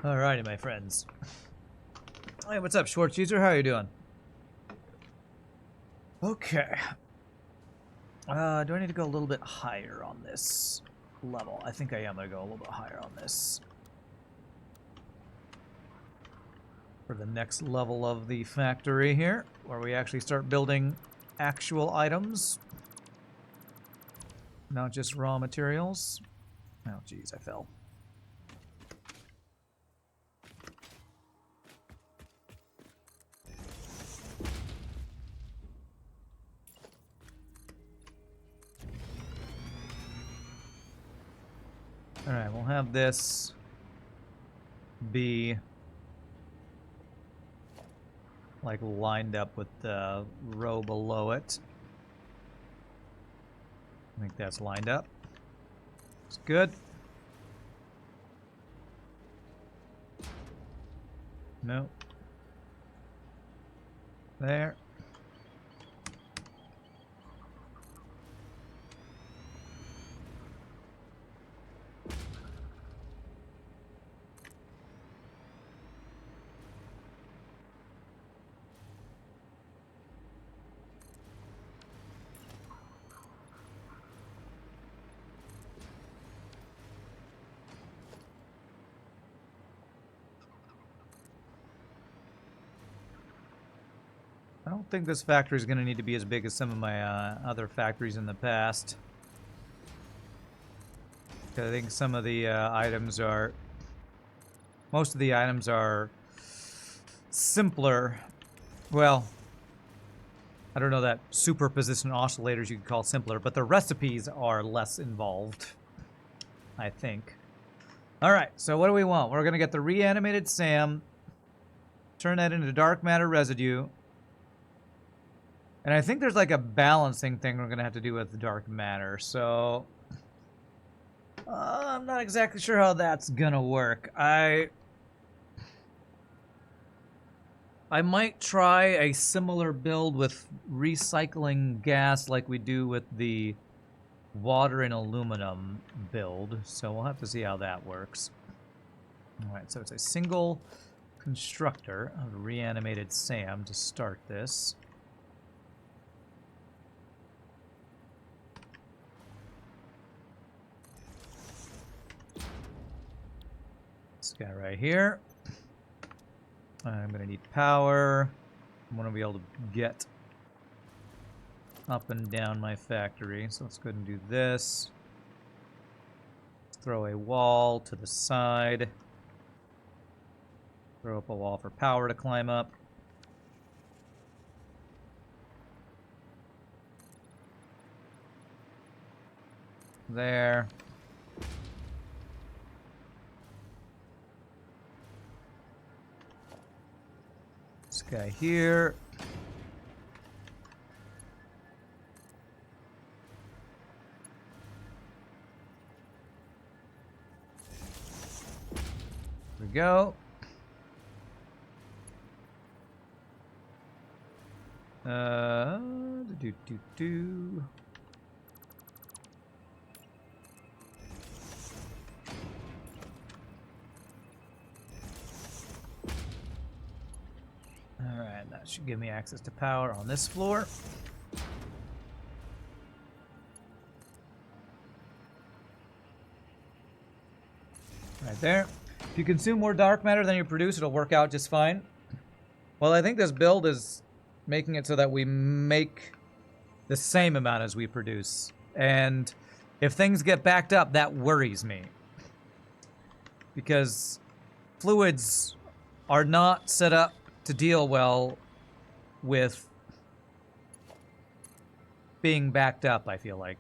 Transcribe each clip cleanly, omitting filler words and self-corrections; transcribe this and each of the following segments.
Alrighty, my friends. Hey, what's up, Schwartz user? How are you doing? Okay. Do I need to go a little bit higher on this level? I think I am going to go a little bit higher on this. For the next level of the factory here, where we actually start building actual items. Not just raw materials. Oh, geez, I fell. Alright, we'll have this be like lined up with the row below it. I think that's lined up. It's good. No. There. I don't think this factory is going to need to be as big as some of my other factories in the past. I think some of the items are... Most of the items are simpler. Well, I don't know that superposition oscillators you could call simpler, but the recipes are less involved, I think. Alright, so what do we want? We're going to get the reanimated SAM, turn that into dark matter residue. And I think there's like a balancing thing we're going to have to do with the dark matter, so... I'm not exactly sure how that's going to work. I might try a similar build with recycling gas like we do with the water and aluminum build, so we'll have to see how that works. Alright, so it's a single constructor of reanimated SAM to start this. This guy right here. I'm going to need power. I want to be able to get up and down my factory. So let's go ahead and do this. Throw a wall to the side. Throw up a wall for power to climb up. There. This guy here. There we go. Do. Alright, that should give me access to power on this floor. Right there. If you consume more dark matter than you produce, it'll work out just fine. Well, I think this build is making it so that we make the same amount as we produce. And if things get backed up, that worries me. Because fluids are not set up to deal well with being backed up, I feel like.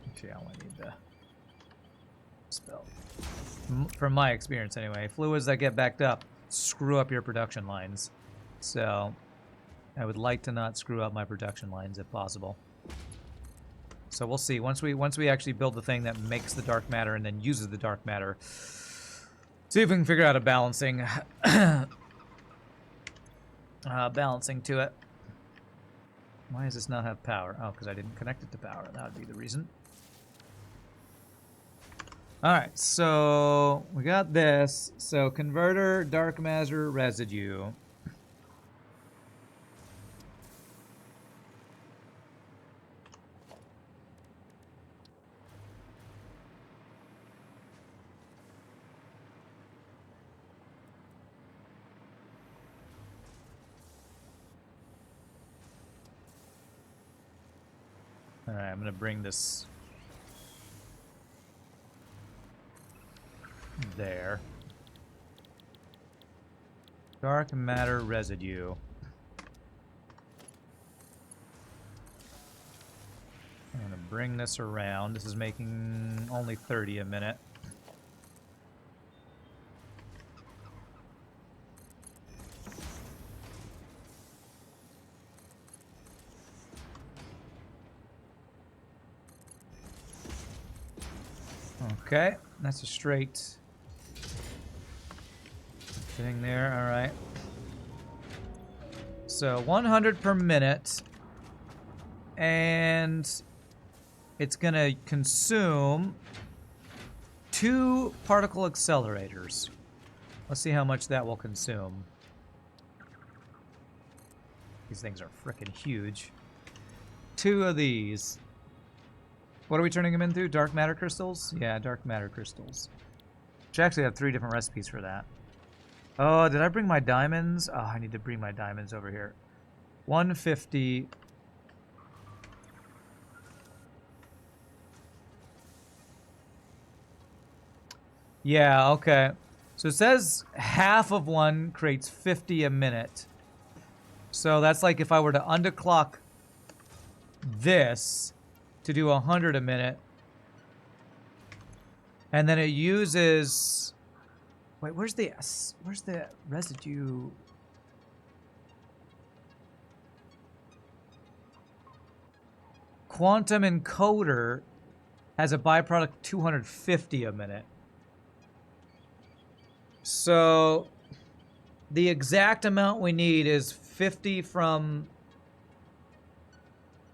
Actually, I only need the spell. From my experience, anyway. Fluids that get backed up screw up your production lines. So, I would like to not screw up my production lines if possible. So we'll see. Once we actually build the thing that makes the dark matter and then uses the dark matter, see if we can figure out a balancing balancing to it. Why does this not have power? Oh, because I didn't connect it to power. That would be the reason. All right, so we got this. So converter, dark matter, residue. All right, I'm gonna bring this there. Dark matter residue. I'm gonna bring this around. This is making only 30 a minute. Okay, that's a straight thing there. All right. So 100 per minute, and it's gonna consume 2 particle accelerators. Let's see how much that will consume. These things are freaking huge. 2 of these. What are we turning them into? Dark matter crystals? Yeah, dark matter crystals. Which actually have 3 different recipes for that. Oh, did I bring my diamonds? Oh, I need to bring my diamonds over here. 150. Yeah, okay. So it says half of one creates 50 a minute. So that's like if I were to underclock this to do 100 a minute. And then it uses... Wait, where's the residue? Quantum encoder has a byproduct 250 a minute. So the exact amount we need is 50 from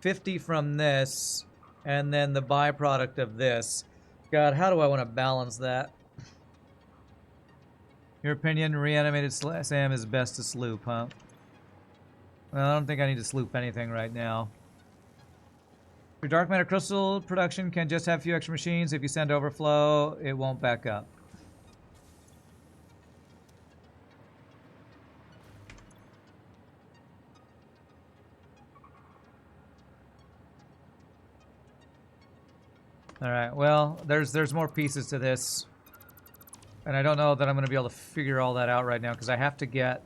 this, and then the byproduct of this. God, how do I want to balance that? Your opinion, reanimated Sam is best to sloop, huh? Well, I don't think I need to sloop anything right now. Your dark matter crystal production can just have a few extra machines. If you send overflow, it won't back up. All right, well, there's more pieces to this. And I don't know that I'm going to be able to figure all that out right now because I have to get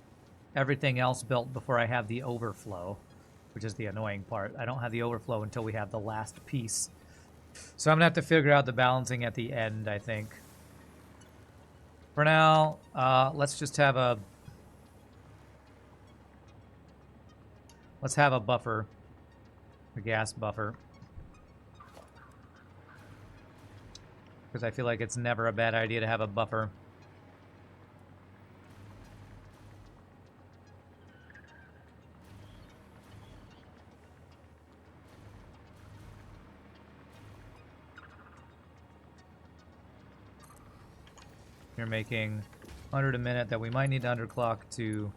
everything else built before I have the overflow, which is the annoying part. I don't have the overflow until we have the last piece. So I'm going to have to figure out the balancing at the end, I think. For now, let's just have a... Let's have a buffer. A gas buffer. Because I feel like it's never a bad idea to have a buffer. You're making 100 a minute that we might need to underclock to...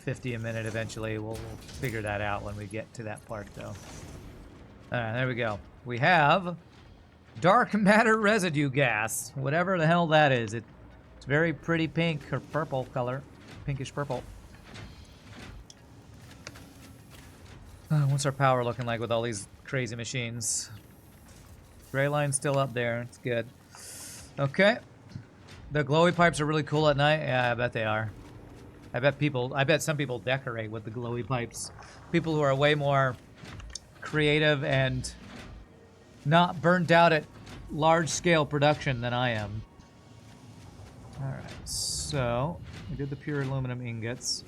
$50 a minute eventually. We'll figure that out when we get to that part, though. There we go. We have dark matter residue gas. Whatever the hell that is. It's very pretty pink or purple color. Pinkish purple. What's our power looking like with all these crazy machines? Gray line's still up there. It's good. Okay. The glowy pipes are really cool at night. Yeah, I bet they are. I bet some people decorate with the glowy pipes. People who are way more creative and not burnt out at large-scale production than I am. Alright, so we did the pure aluminum ingots.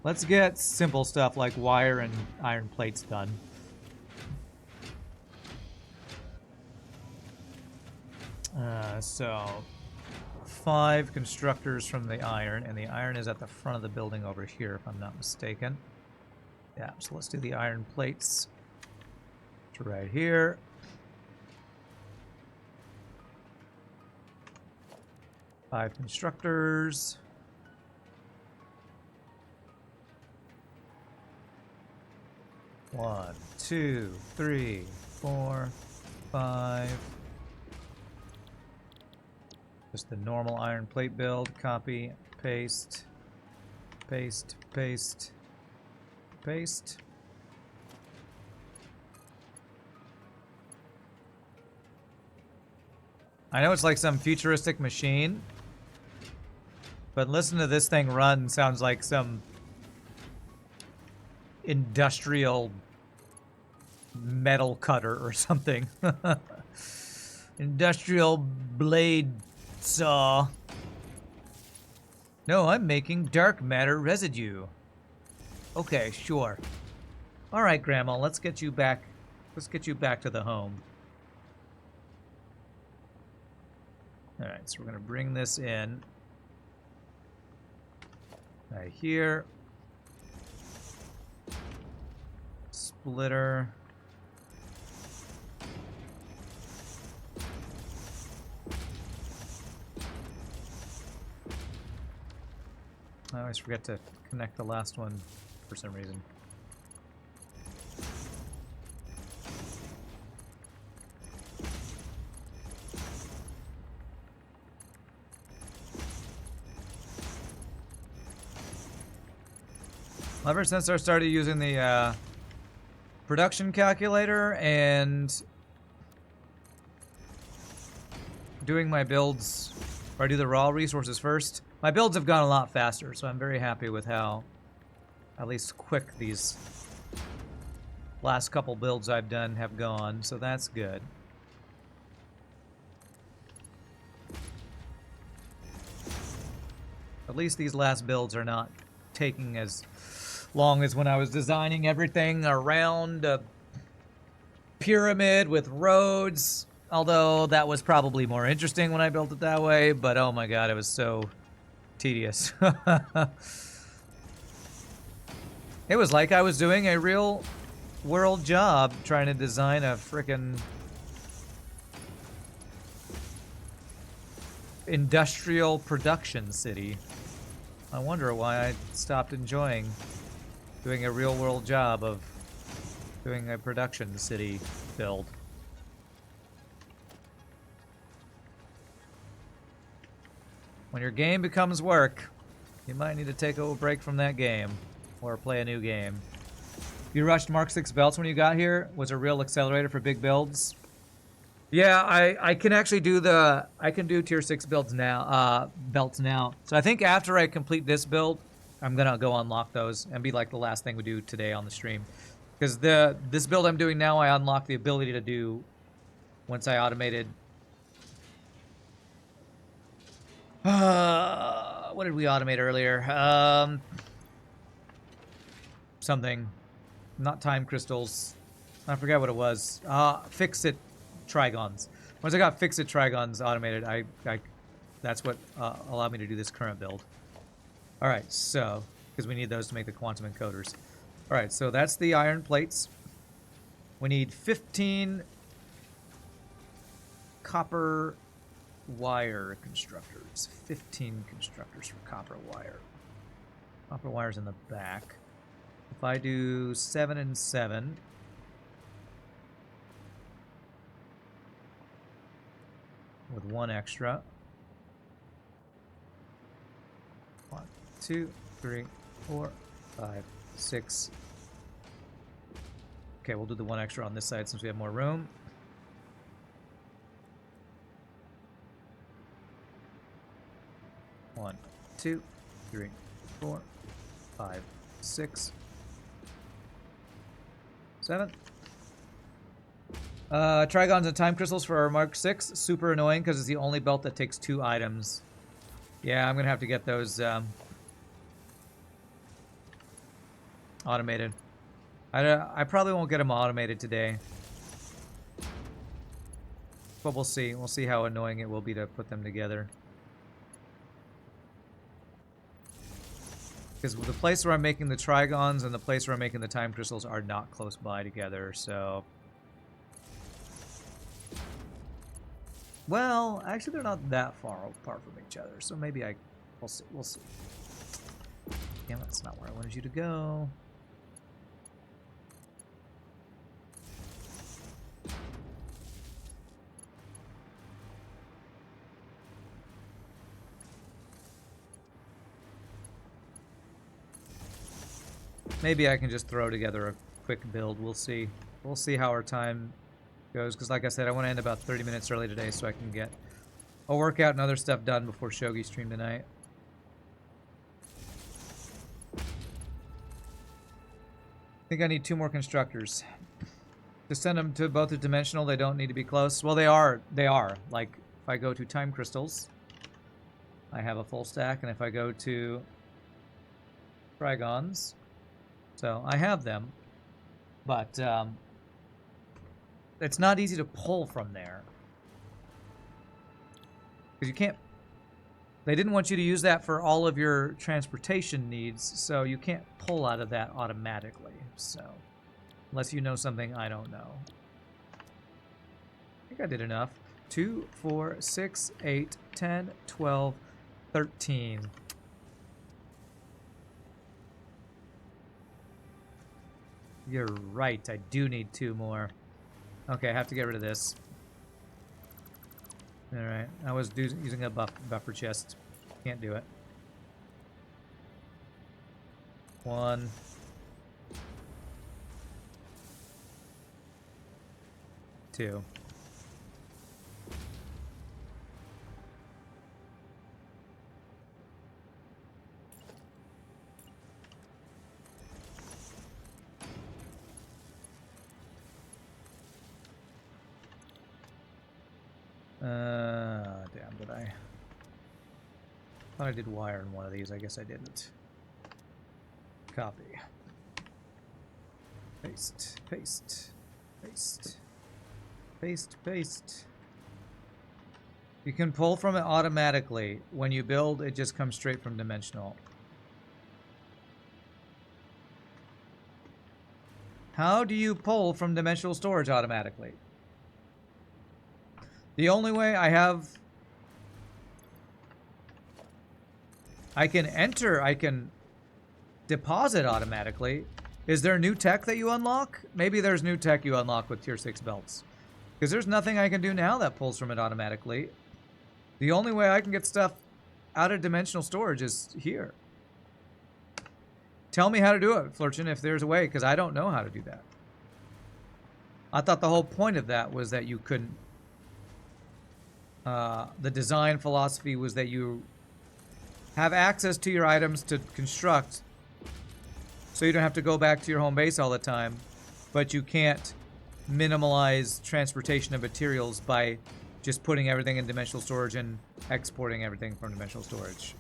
Let's get simple stuff like wire and iron plates done. So 5 constructors from the iron, and the iron is at the front of the building over here, if I'm not mistaken. Yeah, so let's do the iron plates to right here. Five constructors. One, two, three, four, five. Just the normal iron plate build. Copy, paste, paste, paste, paste. I know it's like some futuristic machine, but listen to this thing run. Sounds like some industrial metal cutter or something. Industrial blade saw. No, I'm making dark matter residue. Okay, sure. All right, Grandma, let's get you back. Let's get you back to the home. All right, so we're gonna bring this in right here. Splitter. I always forget to connect the last one for some reason. Ever since I started using the production calculator and doing my builds, or I do the raw resources first, my builds have gone a lot faster, so I'm very happy with how at least quick these last couple builds I've done have gone, so that's good. At least these last builds are not taking as long as when I was designing everything around a pyramid with roads, although that was probably more interesting when I built it that way, but oh my god, it was so tedious. It was like I was doing a real world job trying to design a frickin' industrial production city. I wonder why I stopped enjoying doing a real world job of doing a production city build. When your game becomes work, you might need to take a break from that game or play a new game. You rushed Mark 6 belts when you got here? Was a real accelerator for big builds? Yeah, I can actually do I can do tier 6 builds now, belts now. So I think after I complete this build, I'm gonna go unlock those and be like the last thing we do today on the stream. Because this build I'm doing now, I unlock the ability to do once I automated. What did we automate earlier? Something, not time crystals. I forget what it was. Fix-it trigons. Once I got fix-it trigons automated, that's what allowed me to do this current build. All right, so because we need those to make the quantum encoders. All right, so that's the iron plates. We need 15 copper wire constructors. 15 constructors for copper wire. Copper wire's in the back. If I do 7 and 7, with 1 extra. 1, 2, 3, 4, 5, 6. Okay, we'll do the 1 extra on this side since we have more room. One, 2, 3, 4, 5, 6, 7. Trigons and time crystals for our Mark 6. Super annoying because it's the only belt that takes 2 items. Yeah, I'm gonna have to get those automated. I probably won't get them automated today, but we'll see. We'll see how annoying it will be to put them together. Because the place where I'm making the trigons and the place where I'm making the time crystals are not close by together, so... Well, actually they're not that far apart from each other, so maybe we'll see, we'll see. Damn, that's not where I wanted you to go. Maybe I can just throw together a quick build. We'll see. We'll see how our time goes. Because like I said, I want to end about 30 minutes early today so I can get a workout and other stuff done before Shogi stream tonight. I think I need 2 more constructors. To send them to both the dimensional, they don't need to be close. Well, they are. They are. Like, if I go to time crystals, I have a full stack. And if I go to trigons... So I have them, but it's not easy to pull from there. Because you can't... They didn't want you to use that for all of your transportation needs, so you can't pull out of that automatically. So, unless you know something I don't know. I think I did enough. 2, 4, 6, 8, 10, 12, 13. You're right, I do need 2 more. Okay, I have to get rid of this. Alright, I was using a buffer chest. Can't do it. 1. 2. Damn, did I? Thought I did wire in one of these. I guess I didn't. Copy. Paste, paste, paste, paste, paste. You can pull from it automatically. When you build, it just comes straight from dimensional. How do you pull from dimensional storage automatically? The only way I can enter, I can deposit automatically. Is there new tech that you unlock? Maybe there's new tech you unlock with tier 6 belts. Because there's nothing I can do now that pulls from it automatically. The only way I can get stuff out of dimensional storage is here. Tell me how to do it, Flurchin, if there's a way, because I don't know how to do that. I thought the whole point of that was that you couldn't... the design philosophy was that you have access to your items to construct, so you don't have to go back to your home base all the time, but you can't minimalize transportation of materials by just putting everything in dimensional storage and exporting everything from dimensional storage.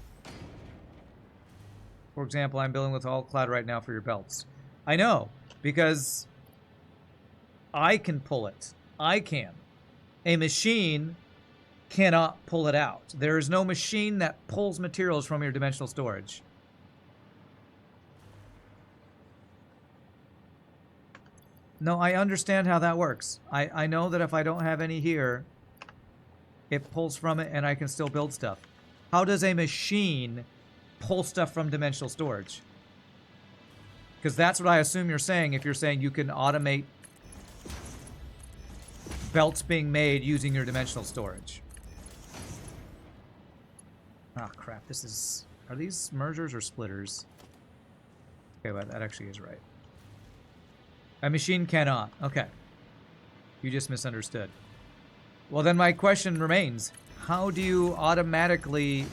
For example, I'm building with all cloud right now for your belts. I know, because I can pull it. I can. A machine cannot pull it out. There is no machine that pulls materials from your dimensional storage. No, I understand how that works. I know that if I don't have any here, it pulls from it and I can still build stuff. How does a machine pull stuff from dimensional storage? Because that's what I assume you're saying if you're saying you can automate belts being made using your dimensional storage. Ah, crap. This is... Are these mergers or splitters? Okay, well, that actually is right. A machine cannot. Okay. You just misunderstood. Well, then my question remains. How do you automatically...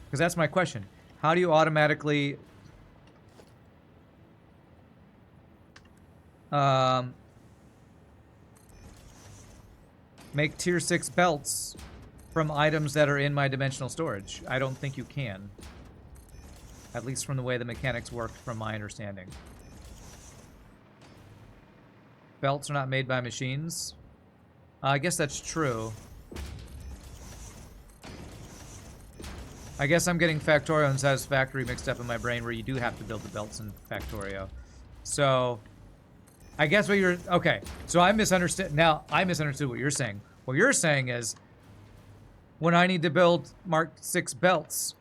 Because that's my question. How do you automatically... make tier 6 belts from items that are in my dimensional storage? I don't think you can. At least from the way the mechanics work, from my understanding. Belts are not made by machines. I guess that's true. I guess I'm getting Factorio and Satisfactory mixed up in my brain, where you do have to build the belts in Factorio. So, I guess what you're... Okay, so I misunderstood. Now, I misunderstood what you're saying. What you're saying is, when I need to build Mark 6 belts,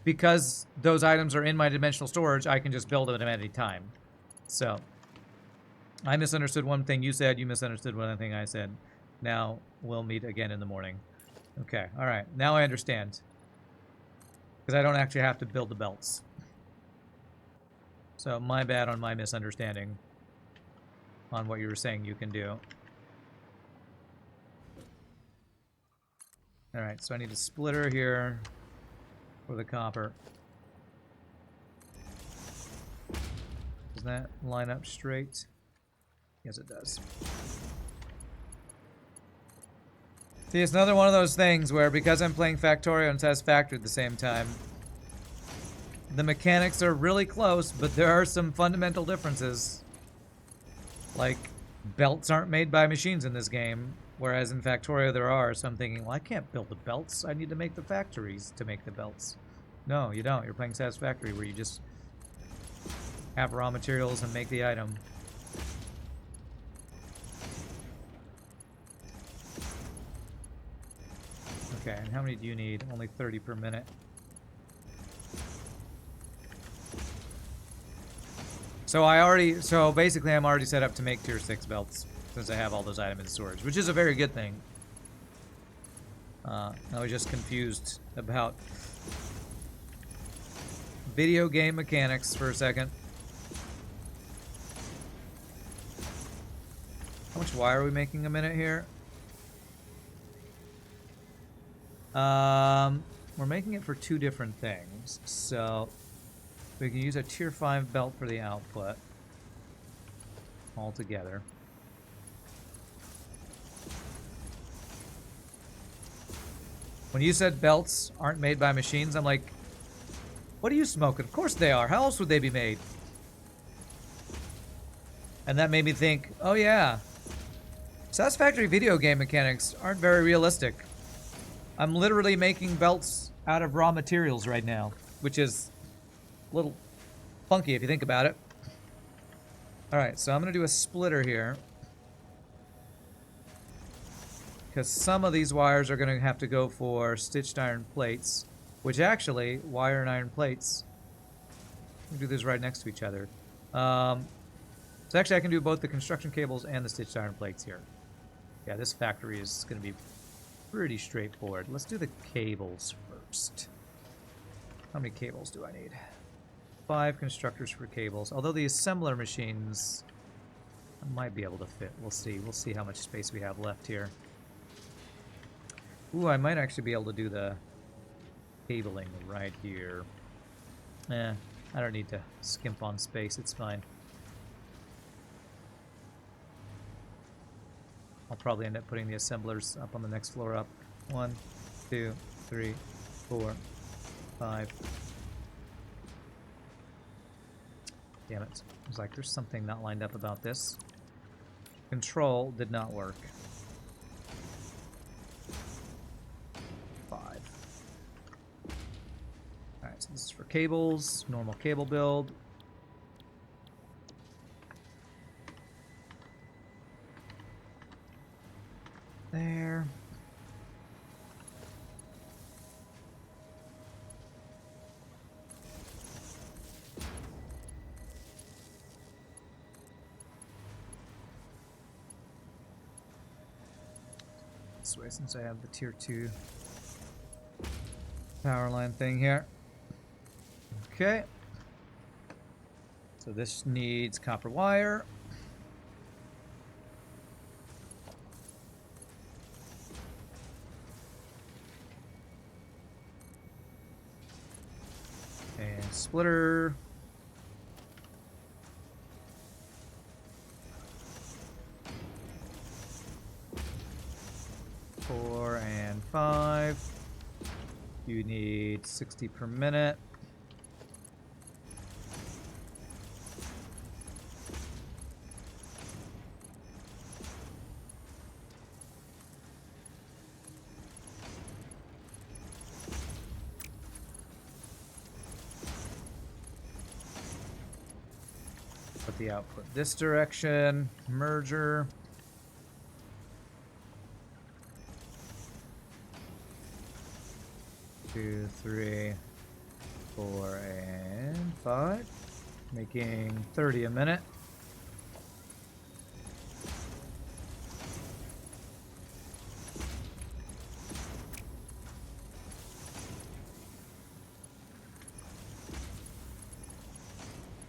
because those items are in my dimensional storage, I can just build them at any time. So, I misunderstood one thing you said, you misunderstood one thing I said. Now, we'll meet again in the morning. Okay, alright. Now I understand. Because I don't actually have to build the belts. So, my bad on my misunderstanding on what you were saying you can do. Alright, so I need a splitter here for the copper. Does that line up straight? Yes, it does. See, it's another one of those things where, because I'm playing Factorio and Satisfactory at the same time, the mechanics are really close, but there are some fundamental differences. Like, belts aren't made by machines in this game, whereas in Factorio there are. So I'm thinking, well, I can't build the belts. I need to make the factories to make the belts. No, you don't. You're playing Satisfactory, where you just have raw materials and make the item. Okay, and how many do you need? Only 30 per minute. So basically I'm already set up to make tier 6 belts, since I have all those items in storage, which is a very good thing. I was just confused about video game mechanics for a second. How much wire are we making a minute here? We're making it for 2 different things. So we can use a tier 5 belt for the output altogether. When you said belts aren't made by machines, I'm like, what are you smoking? Of course they are. How else would they be made? And that made me think, oh yeah, Satisfactory video game mechanics aren't very realistic. I'm literally making belts out of raw materials right now, which is a little funky if you think about it. Alright, so I'm going to do a splitter here, because some of these wires are going to have to go for stitched iron plates, which actually, wire and iron plates, we can do this right next to each other. So actually I can do both the construction cables and the stitched iron plates here. Yeah, this factory is going to be pretty straightforward. Let's do the cables first. How many cables do I need? 5 constructors for cables. Although the assembler machines, I might be able to fit. We'll see. We'll see how much space we have left here. Ooh, I might actually be able to do the cabling right here. I don't need to skimp on space. It's fine. I'll probably end up putting the assemblers up on the next floor up. 1, 2, 3, 4, 5. Damn it. I was like, there's something not lined up about this. Control did not work. 5. Alright, so this is for cables. Normal cable build. There. This way, since I have the tier 2 power line thing here. Okay. So this needs copper wire. And splitter. 4 and 5. You need 60 per minute. Put the output this direction. Merger. Two, three, 4, and 5. Making 30 a minute.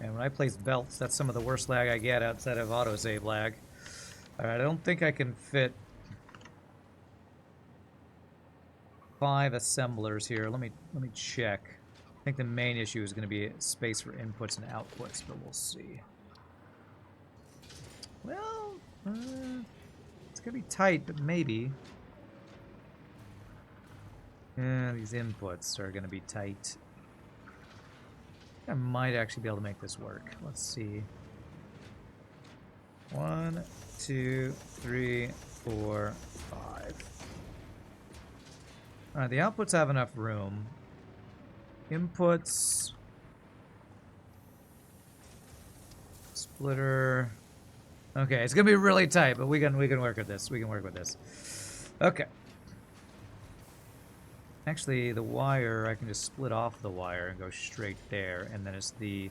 And when I place belts, that's some of the worst lag I get outside of autosave lag. Alright, I don't think I can fit 5 assemblers here. Let me check. I think the main issue is going to be space for inputs and outputs, but we'll see. Well, it's going to be tight, but maybe. Yeah, these inputs are going to be tight. I might actually be able to make this work. Let's see. 1, 2, 3, 4, 5. Alright, the outputs have enough room. Inputs. Splitter. Okay, it's gonna be really tight, but we can work with this. We can work with this. Okay. Actually, the wire, I can just split off the wire and go straight there, and then it's the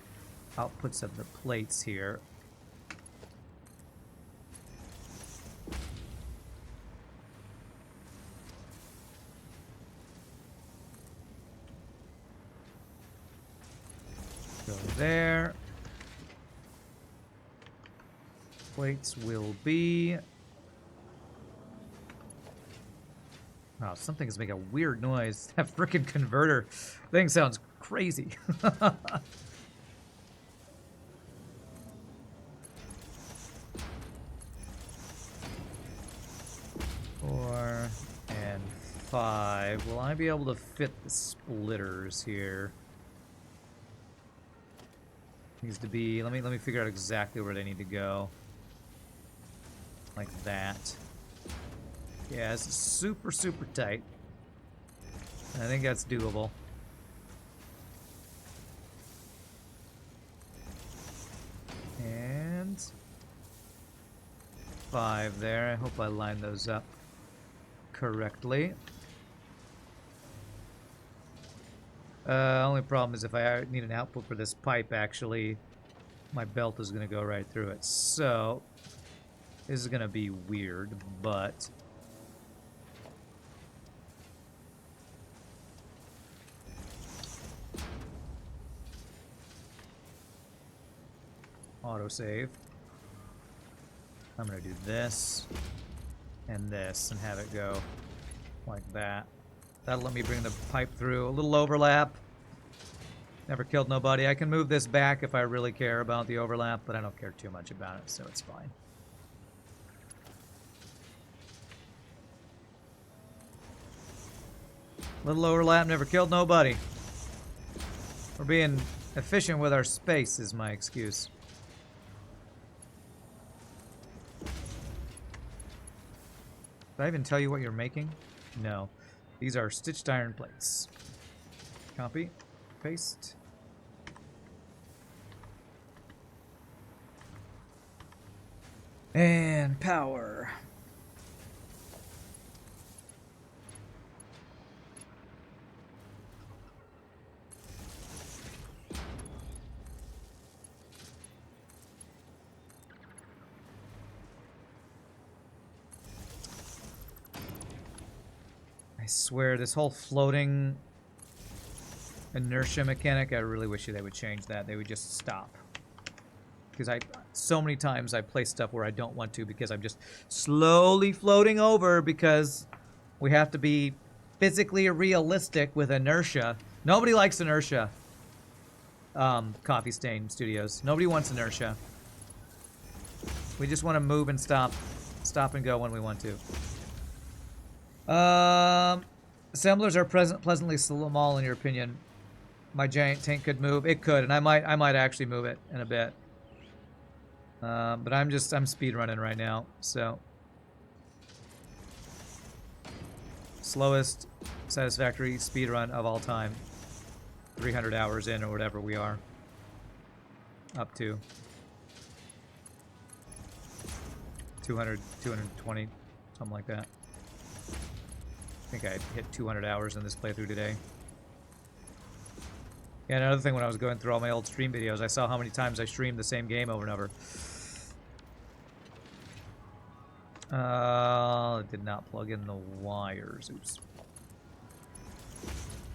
outputs of the plates here. Go there. Plates will be... Oh, something is making a weird noise. That freaking converter thing sounds crazy. 4 and 5. Will I be able to fit the splitters here? Needs to be. Let me figure out exactly where they need to go. Like that. Yeah, it's super tight. I think that's doable. And 5 there. I hope I line those up correctly. Only problem is if I need an output for this pipe, actually, my belt is going to go right through it. So, this is going to be weird, but... Autosave. I'm going to do this and this and have it go like that. That'll let me bring the pipe through. A little overlap. Never killed nobody. I can move this back if I really care about the overlap, but I don't care too much about it, so it's fine. Little overlap, never killed nobody. We're being efficient with our space is my excuse. Did I even tell you what you're making? No. These are stitched iron plates. Copy. Paste. And power. I swear, this whole floating inertia mechanic, I really wish they would change that. They would just stop. Because so many times I play stuff where I don't want to because I'm just slowly floating over because we have to be physically realistic with inertia. Nobody likes inertia. Coffee Stain Studios. Nobody wants inertia. We just want to move and stop. Stop and go when we want to. Assemblers are pleasantly small in your opinion. My giant tank could move. It could, and I might actually move it in a bit. But I'm speed running right now, so slowest Satisfactory speed run of all time. 300 hours in or whatever we are up to. 200, 220, something like that. I think I hit 200 hours in this playthrough today. Yeah, another thing, when I was going through all my old stream videos, I saw how many times I streamed the same game over and over. It did not plug in the wires. Oops.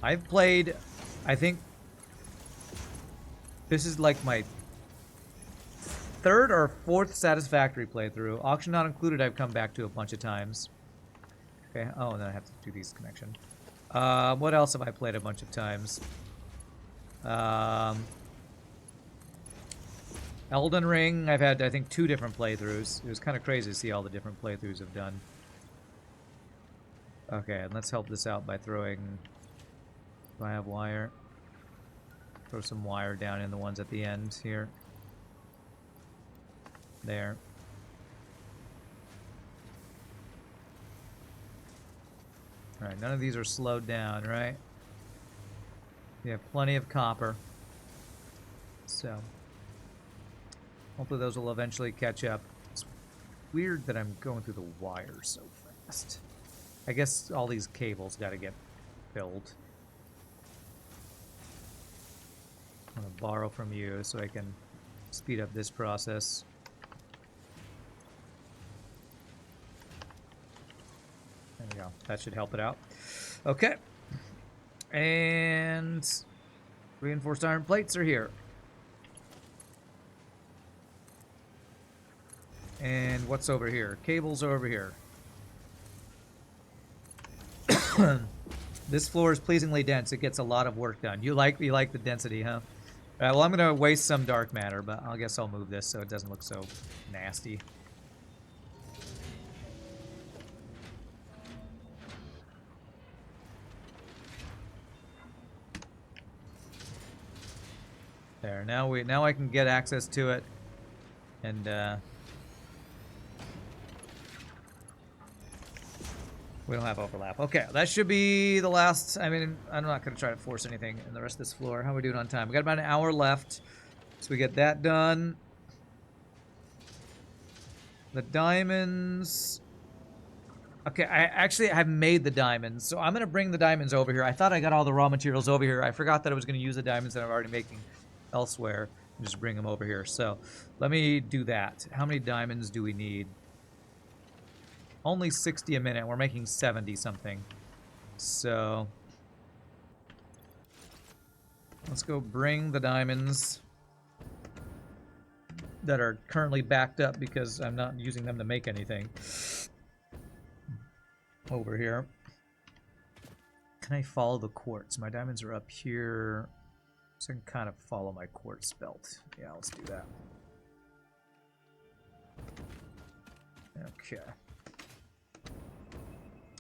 I've played, I think, this is like my third or fourth Satisfactory playthrough. Auction not included, I've come back to a bunch of times. Okay, oh, and then I have to do these connection. What else have I played a bunch of times? Elden Ring, I've had, I think, 2 different playthroughs. It was kind of crazy to see all the different playthroughs I've done. Okay, and let's help this out by throwing... Do I have wire? Throw some wire down in the ones at the end here. There. Alright, none of these are slowed down, right? We have plenty of copper. So... hopefully those will eventually catch up. It's weird that I'm going through the wires so fast. I guess all these cables got to get filled. I'm going to borrow from you so I can speed up this process. There we go. That should help it out. Okay. And reinforced iron plates are here. And what's over here? Cables are over here. This floor is pleasingly dense. It gets a lot of work done. You like the density, huh? Alright, well, I'm going to waste some dark matter, but I guess I'll move this so it doesn't look so nasty. There. Now I can get access to it, and we don't have overlap. Okay, that should be the last. I mean, I'm not going to try to force anything in the rest of this floor. How are we doing on time? We got about an hour left, so we get that done. The diamonds. Okay, I actually have made the diamonds, so I'm going to bring the diamonds over here. I thought I got all the raw materials over here. I forgot that I was going to use the diamonds that I'm already making elsewhere and just bring them over here. So let me do that. How many diamonds do we need? Only 60 a minute. We're making 70 something. So let's go bring the diamonds that are currently backed up because I'm not using them to make anything over here. Can I follow the quartz? My diamonds are up here, so I can kind of follow my quartz belt. Yeah, let's do that. Okay.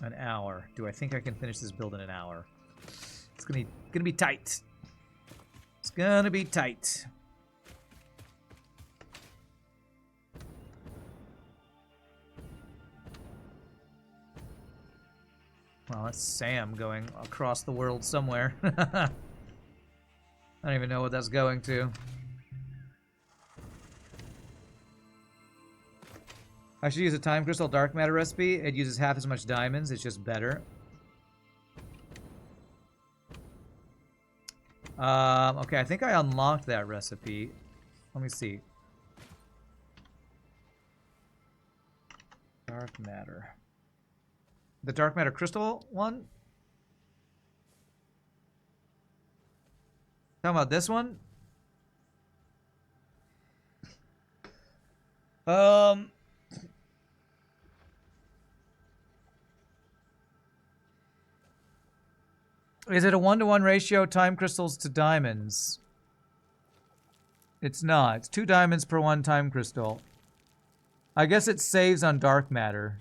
An hour. Do I think I can finish this build in an hour? It's gonna be tight. It's gonna be tight. Well, that's Sam going across the world somewhere. I don't even know what that's going to. I should use a time crystal dark matter recipe. It uses half as much diamonds. It's just better. Okay, I think I unlocked that recipe. Let me see. Dark matter. The dark matter crystal one? Talking about this one? Is it a 1-to-1 ratio, time crystals to diamonds? It's not. It's 2 diamonds per 1 time crystal. I guess it saves on dark matter.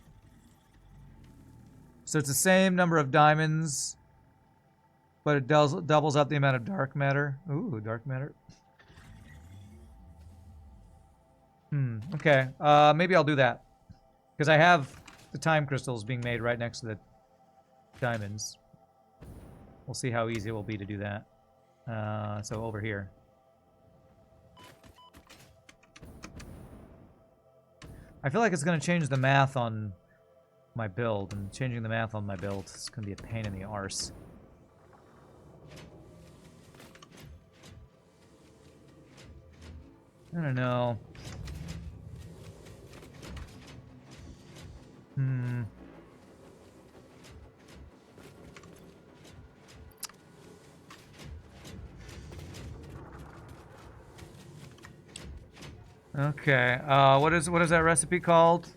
So it's the same number of diamonds, but it doubles up the amount of dark matter. Ooh, dark matter. Okay. Maybe I'll do that. Because I have the time crystals being made right next to the diamonds. We'll see how easy it will be to do that. So over here. I feel like it's going to change the math on my build, and changing the math on my build is going to be a pain in the arse. I don't know. Okay, what is that recipe called?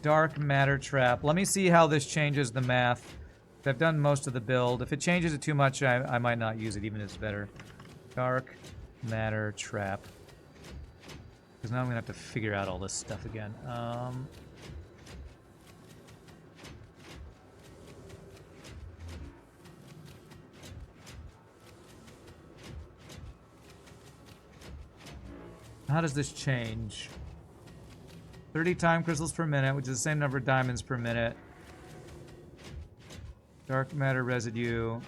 Dark matter trap. Let me see how this changes the math. I've done most of the build. If it changes it too much, I might not use it, even if it's better. Dark matter trap. Because now I'm going to have to figure out all this stuff again. How does this change? 30 time crystals per minute, which is the same number of diamonds per minute. Dark matter residue.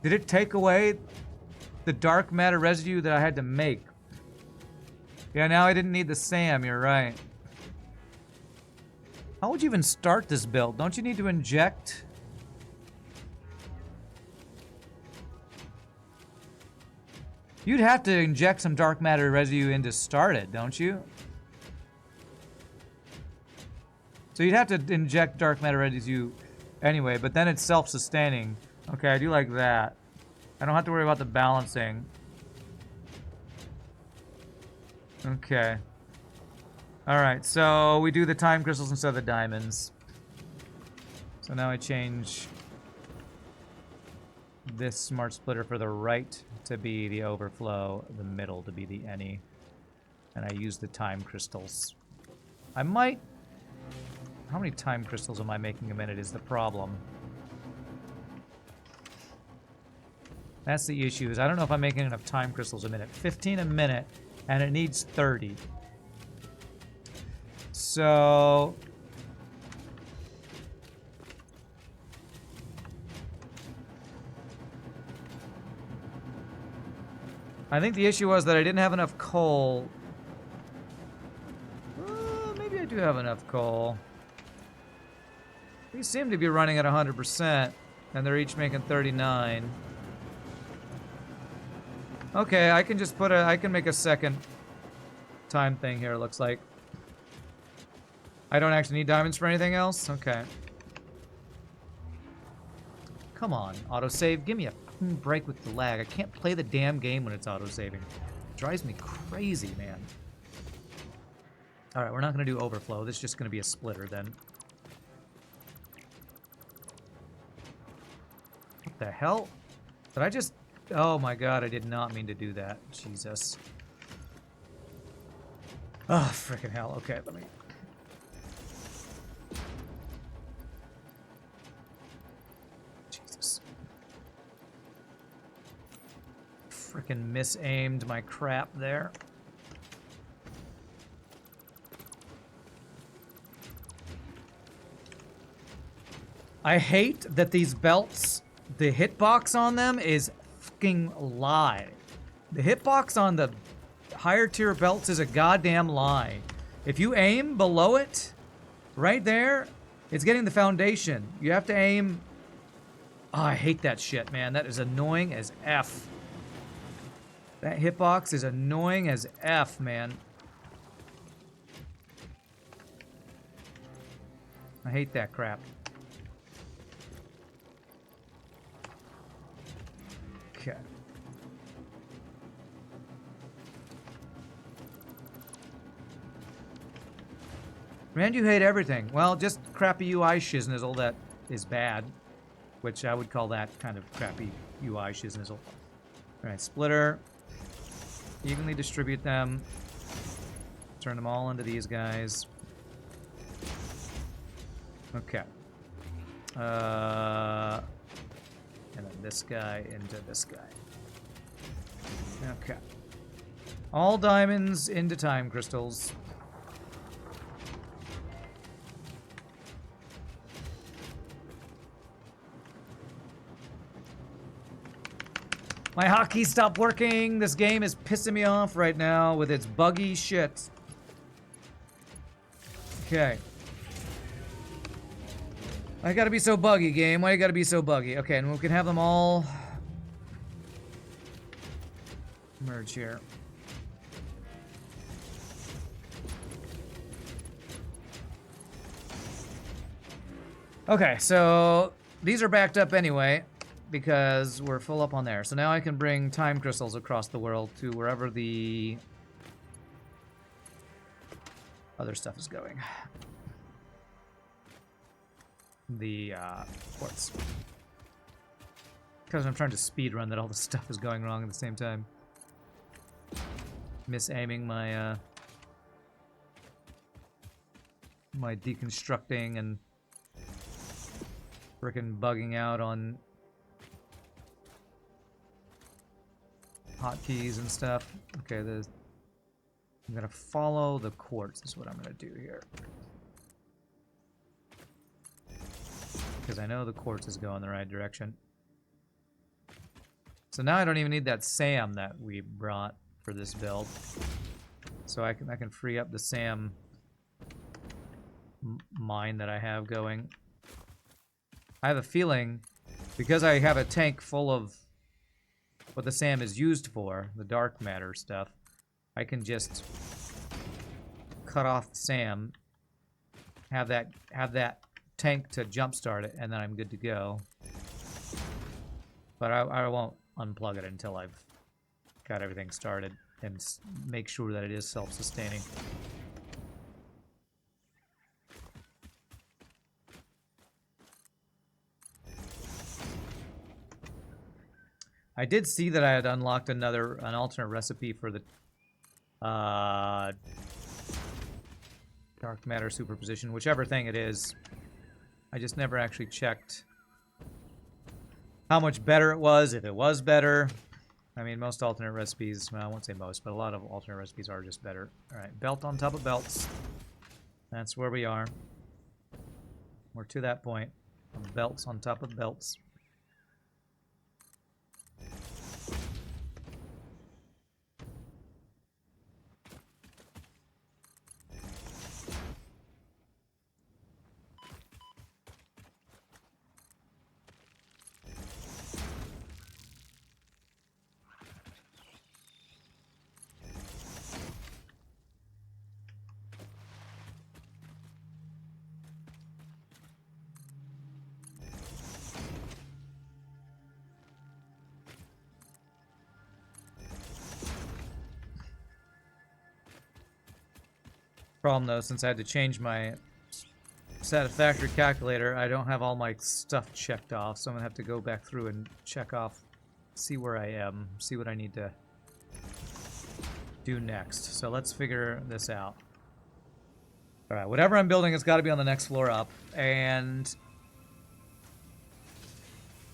Did it take away the dark matter residue that I had to make? Yeah, now I didn't need the SAM, you're right. How would you even start this build? Don't you need to inject? You'd have to inject some dark matter residue in to start it, don't you? So you'd have to inject dark matter residue anyway, but then it's self-sustaining. Okay, I do like that. I don't have to worry about the balancing. Okay. Alright, so we do the time crystals instead of the diamonds. So now I change this smart splitter for the right to be the overflow, the middle to be the any. And I use the time crystals. I might... How many time crystals am I making a minute is the problem. That's the issue, is I don't know if I'm making enough time crystals a minute. 15 a minute, and it needs 30. So... I think the issue was that I didn't have enough coal. Maybe I do have enough coal. These seem to be running at 100%, and they're each making 39. Okay, I can just put I can make a second time thing here, it looks like. I don't actually need diamonds for anything else? Okay. Come on, autosave, give me a break with the lag. I can't play the damn game when it's autosaving. It drives me crazy, man. Alright, we're not going to do overflow. This is just going to be a splitter then. What the hell? Did I just... Oh my god, I did not mean to do that. Jesus. Oh, freaking hell. Okay, let me... Jesus. Freaking misaimed my crap there. I hate that these belts, the hitbox on them is fucking lie. The hitbox on the higher tier belts is a goddamn lie. If you aim below it, right there, it's getting the foundation. You have to aim... Oh, I hate that shit, man. That is annoying as F. That hitbox is annoying as F, man. I hate that crap. Okay. Man, you hate everything. Well, just crappy UI shiznizzle that is bad. Which I would call that kind of crappy UI shiznizzle. Alright, splitter. Evenly distribute them. Turn them all into these guys. Okay. And then this guy into this guy. Okay. All diamonds into time crystals. My hotkey stopped working. This game is pissing me off right now with its buggy shit. Okay. I gotta be so buggy, game. Why you gotta be so buggy? Okay, and we can have them all merge here. Okay, so these are backed up anyway because we're full up on there. So now I can bring time crystals across the world to wherever the other stuff is going. The quartz. Because I'm trying to speed run that all the stuff is going wrong at the same time. Misaiming my my deconstructing and frickin' bugging out on hotkeys and stuff. Okay, I'm gonna follow the quartz is what I'm gonna do here. Because I know the quartz is going the right direction. So now I don't even need that SAM that we brought for this build. So I can free up the SAM mine that I have going. I have a feeling, because I have a tank full of what the SAM is used for, the dark matter stuff, I can just cut off the SAM, have that tank to jumpstart it, and then I'm good to go. But I won't unplug it until I've got everything started and make sure that it is self-sustaining. I did see that I had unlocked an alternate recipe for the dark matter superposition, whichever thing it is. I just never actually checked how much better it was, if it was better. I mean, most alternate recipes, well, I won't say most, but a lot of alternate recipes are just better. All right, belt on top of belts. That's where we are. We're to that point. Belts on top of belts. Problem though, since I had to change my Satisfactory calculator, I don't have all my stuff checked off, so I'm gonna have to go back through and check off, see where I am, see what I need to do next. So let's figure this out. All right, whatever I'm building has got to be on the next floor up, and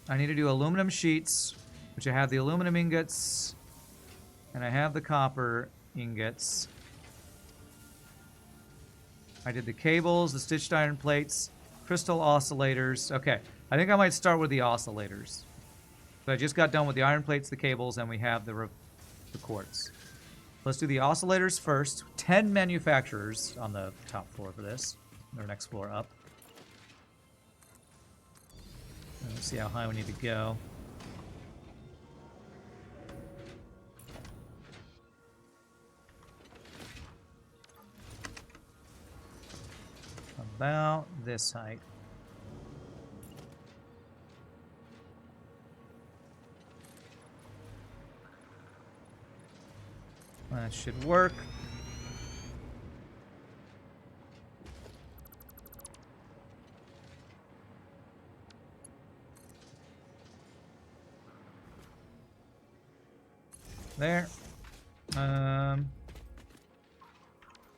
I need to do aluminum sheets, which I have the aluminum ingots, and I have the copper ingots. I did the cables, the stitched iron plates, crystal oscillators. Okay, I think I might start with the oscillators. So I just got done with the iron plates, the cables, and we have the quartz. Let's do the oscillators first. 10 manufacturers on the top floor for this, or next floor up. And let's see how high we need to go. About this height. That should work. There. Okay,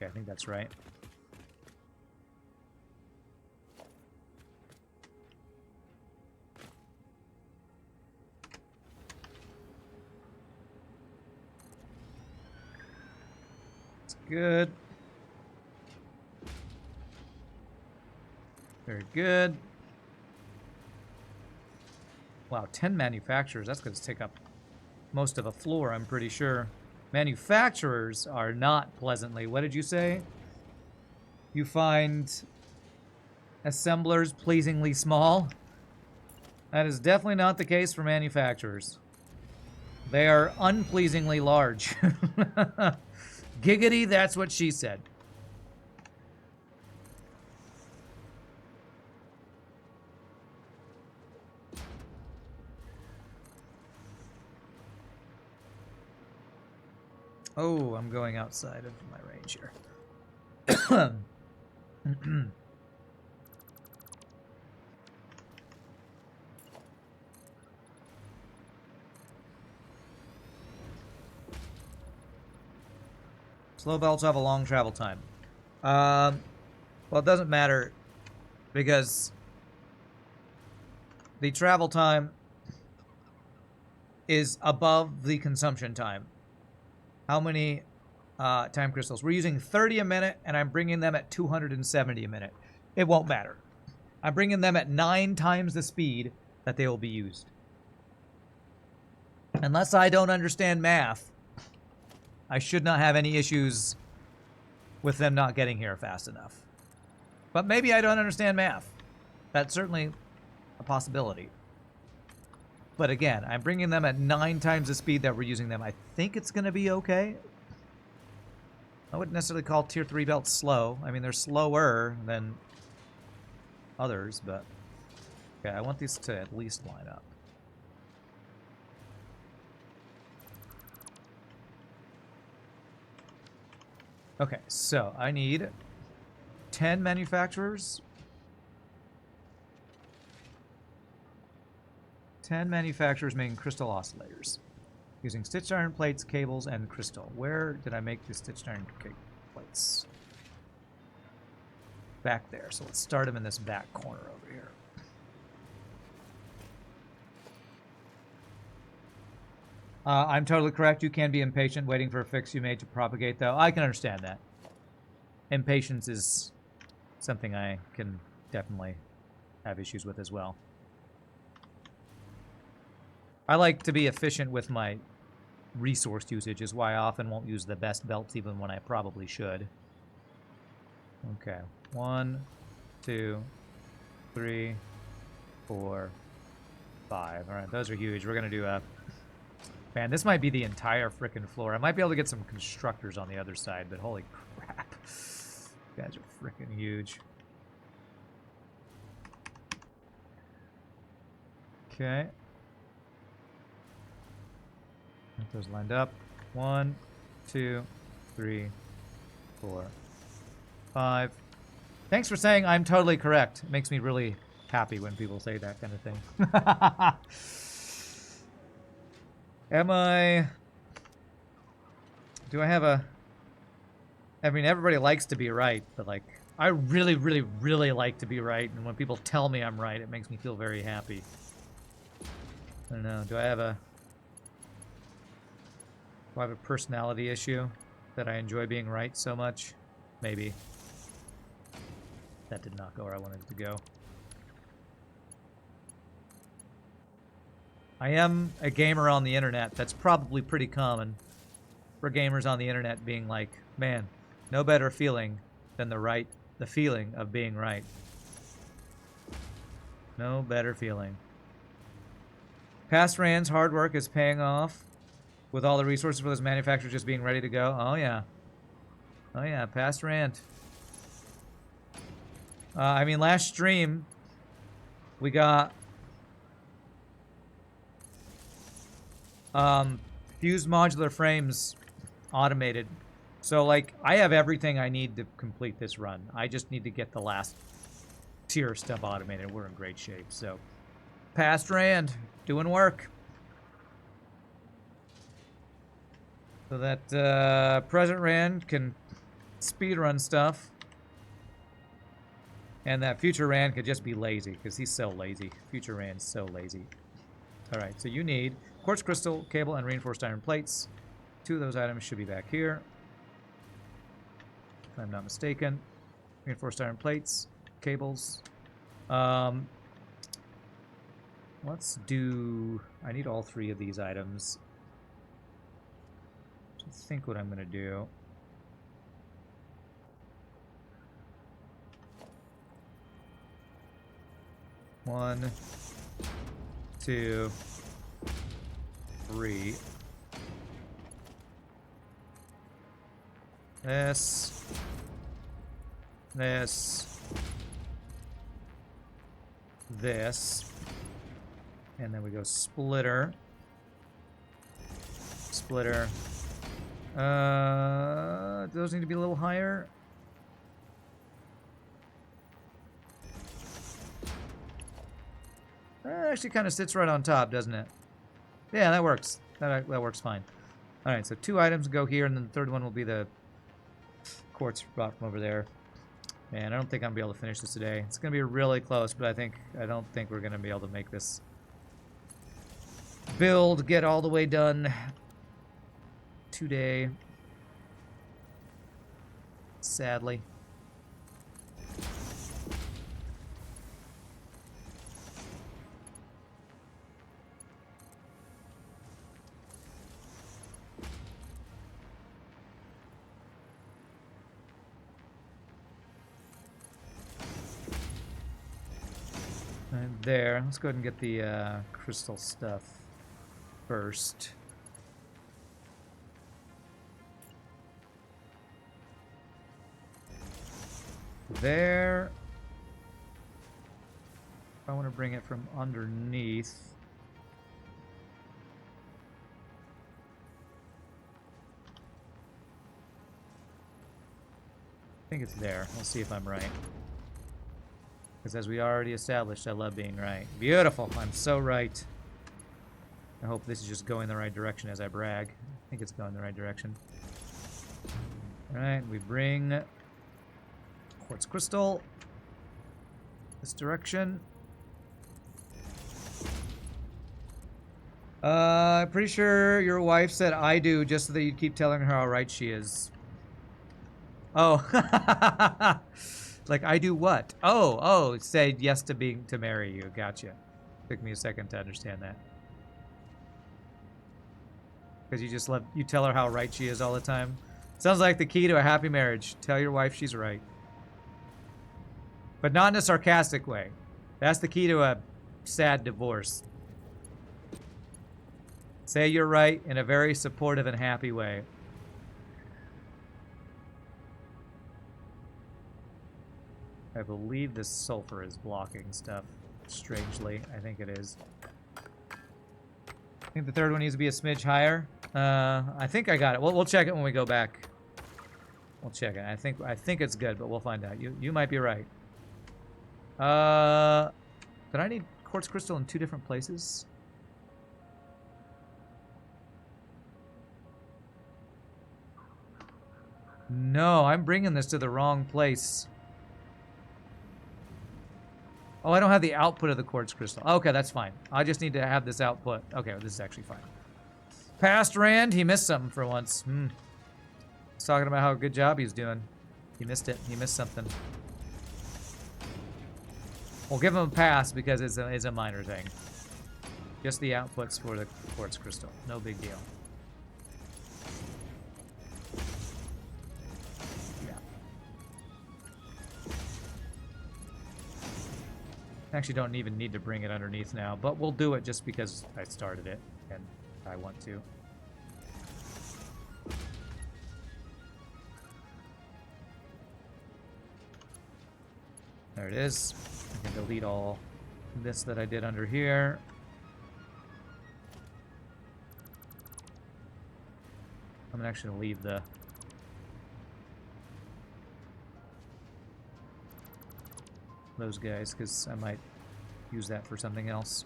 I think that's right. Good. Very good. Wow, 10 manufacturers. That's going to take up most of a floor, I'm pretty sure. Manufacturers are not pleasantly. What did you say? You find assemblers pleasingly small? That is definitely not the case for manufacturers. They are unpleasingly large. Giggity, that's what she said. Oh, I'm going outside of my range here. Slow belts have a long travel time. Well, it doesn't matter because the travel time is above the consumption time. How many time crystals? We're using 30 a minute, and I'm bringing them at 270 a minute. It won't matter. I'm bringing them at 9 times the speed that they will be used. Unless I don't understand math, I should not have any issues with them not getting here fast enough. But maybe I don't understand math. That's certainly a possibility. But again, I'm bringing them at 9 times the speed that we're using them. I think it's going to be okay. I wouldn't necessarily call Tier 3 belts slow. I mean, they're slower than others, but... Okay, I want these to at least line up. Okay, so I need 10 manufacturers. 10 manufacturers making crystal oscillators. Using stitched iron plates, cables, and crystal. Where did I make the stitched iron plates? Back there. So let's start them in this back corner over here. I'm totally correct. You can be impatient waiting for a fix you made to propagate, though. I can understand that. Impatience is something I can definitely have issues with as well. I like to be efficient with my resource usage, is why I often won't use the best belts even when I probably should. Okay. 1, 2, 3, 4, 5. All right, those are huge. We're going to do a... Man, this might be the entire frickin' floor. I might be able to get some constructors on the other side, but holy crap. These guys are frickin' huge. Okay. Get those lined up. 1, 2, 3, 4, 5. Thanks for saying I'm totally correct. It makes me really happy when people say that kind of thing. Am I... Do I have a... I mean, everybody likes to be right, but, like, I really, really, really like to be right, and when people tell me I'm right, it makes me feel very happy. I don't know. Do I have a personality issue that I enjoy being right so much? Maybe. That did not go where I wanted it to go. I am a gamer on the internet. That's probably pretty common for gamers on the internet being like, man, no better feeling than the feeling of being right. No better feeling. Past Rand's hard work is paying off with all the resources for those manufacturers just being ready to go. Oh, yeah. Oh, yeah, Past Rand. I mean, last stream, we got... fused modular frames automated. So, like, I have everything I need to complete this run. I just need to get the last tier stuff automated. We're in great shape. So, Past Rand, doing work. So that present Rand can speedrun stuff. And that future Rand could just be lazy, because he's so lazy. Future Rand's so lazy. Alright, so you need quartz crystal, cable, and reinforced iron plates. 2 of those items should be back here, if I'm not mistaken. Reinforced iron plates, cables. Let's do... I need all 3 of these items. I think what I'm gonna do. One, two, three. This. This. And then we go splitter. Splitter. Those need to be a little higher. Actually kind of sits right on top, doesn't it? Yeah, that works. That works fine. All right, so 2 items go here, and then the third one will be the quartz rock from over there. Man, I don't think I'm gonna be able to finish this today. It's gonna be really close, but I don't think we're gonna be able to make this build get all the way done today. Sadly. And there. Let's go ahead and get the crystal stuff first. There. I want to bring it from underneath. I think it's there. We'll see if I'm right. Because as we already established, I love being right. Beautiful. I'm so right. I hope this is just going the right direction as I brag. I think it's going the right direction. Alright, we bring quartz crystal this direction. I'm pretty sure your wife said I do just so that you'd keep telling her how right she is. Oh. Like, I do what? Oh, say yes to marry you. Gotcha. Took me a second to understand that. Because you tell her how right she is all the time. Sounds like the key to a happy marriage. Tell your wife she's right. But not in a sarcastic way. That's the key to a sad divorce. Say you're right in a very supportive and happy way. I believe this sulfur is blocking stuff. Strangely, I think it is. I think the third one needs to be a smidge higher. I think I got it. We'll check it when we go back. We'll check it. I think it's good, but we'll find out. You might be right. Did I need quartz crystal in 2 different places? No, I'm bringing this to the wrong place. Oh, I don't have the output of the quartz crystal. Okay, that's fine. I just need to have this output. Okay, well, this is actually fine. Past Rand, he missed something for once. He's talking about how good job he's doing. He missed it. He missed something. We'll give him a pass because it's a minor thing. Just the outputs for the quartz crystal. No big deal. Actually don't even need to bring it underneath now, but we'll do it just because I started it and I want to. There it is. I can delete all this that I did under here. I'm actually gonna leave those guys because I might use that for something else.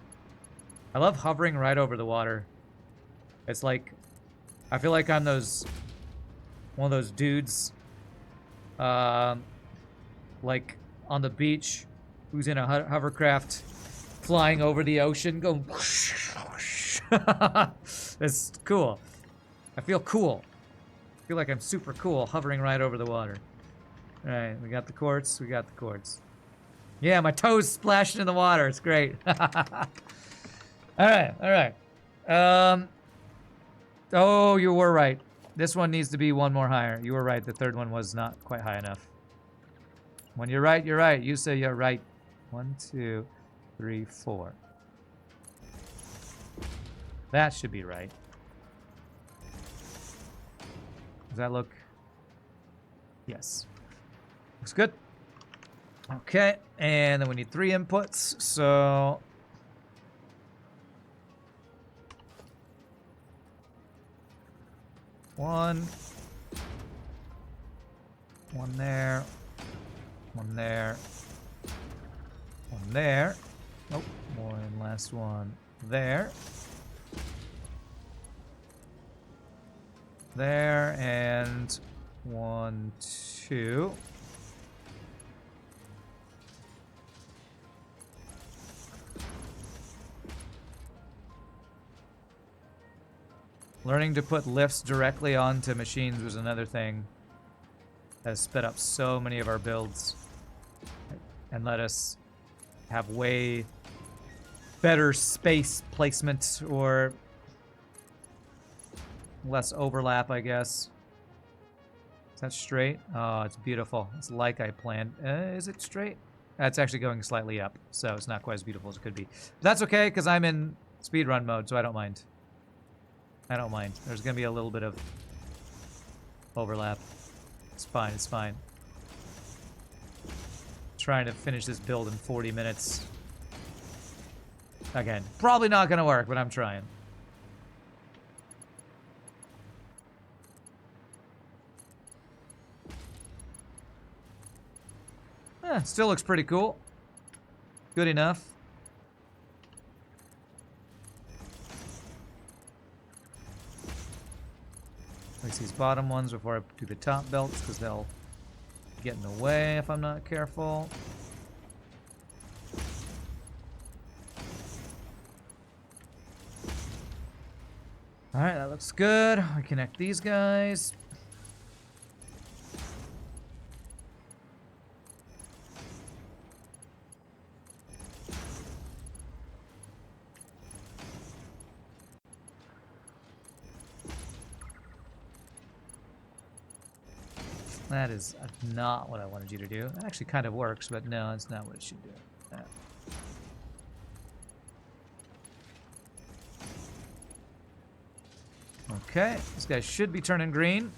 I love hovering right over the water. It's like I feel like I'm one of those dudes like on the beach who's in a hovercraft flying over the ocean going it's cool. I feel cool. I feel like I'm super cool hovering right over the water. All right, we got the quartz. We got the quartz. Yeah, my toes splashing in the water. It's great. All right. Oh, you were right. This one needs to be one more higher. You were right. The third one was not quite high enough. When you're right, you're right. You say you're right. 1, 2, 3, 4. That should be right. Does that look? Yes. Looks good. Okay, and then we need 3 inputs, so... One there, one there, one there. Nope, one last one there. There, and 1, 2. Learning to put lifts directly onto machines was another thing that has sped up so many of our builds and let us have way better space placement or less overlap, I guess. Is that straight? Oh, it's beautiful. It's like I planned. Is it straight? It's actually going slightly up, so it's not quite as beautiful as it could be. But that's okay, because I'm in speedrun mode, so I don't mind. I don't mind. There's going to be a little bit of overlap. It's fine, it's fine. Trying to finish this build in 40 minutes. Again, probably not going to work, but I'm trying. Still looks pretty cool. Good enough. Place these bottom ones before I do the top belts, because they'll get in the way if I'm not careful. Alright, that looks good. We connect these guys. That is not what I wanted you to do. It actually kind of works, but no, it's not what it should do. That. Okay, this guy should be turning green.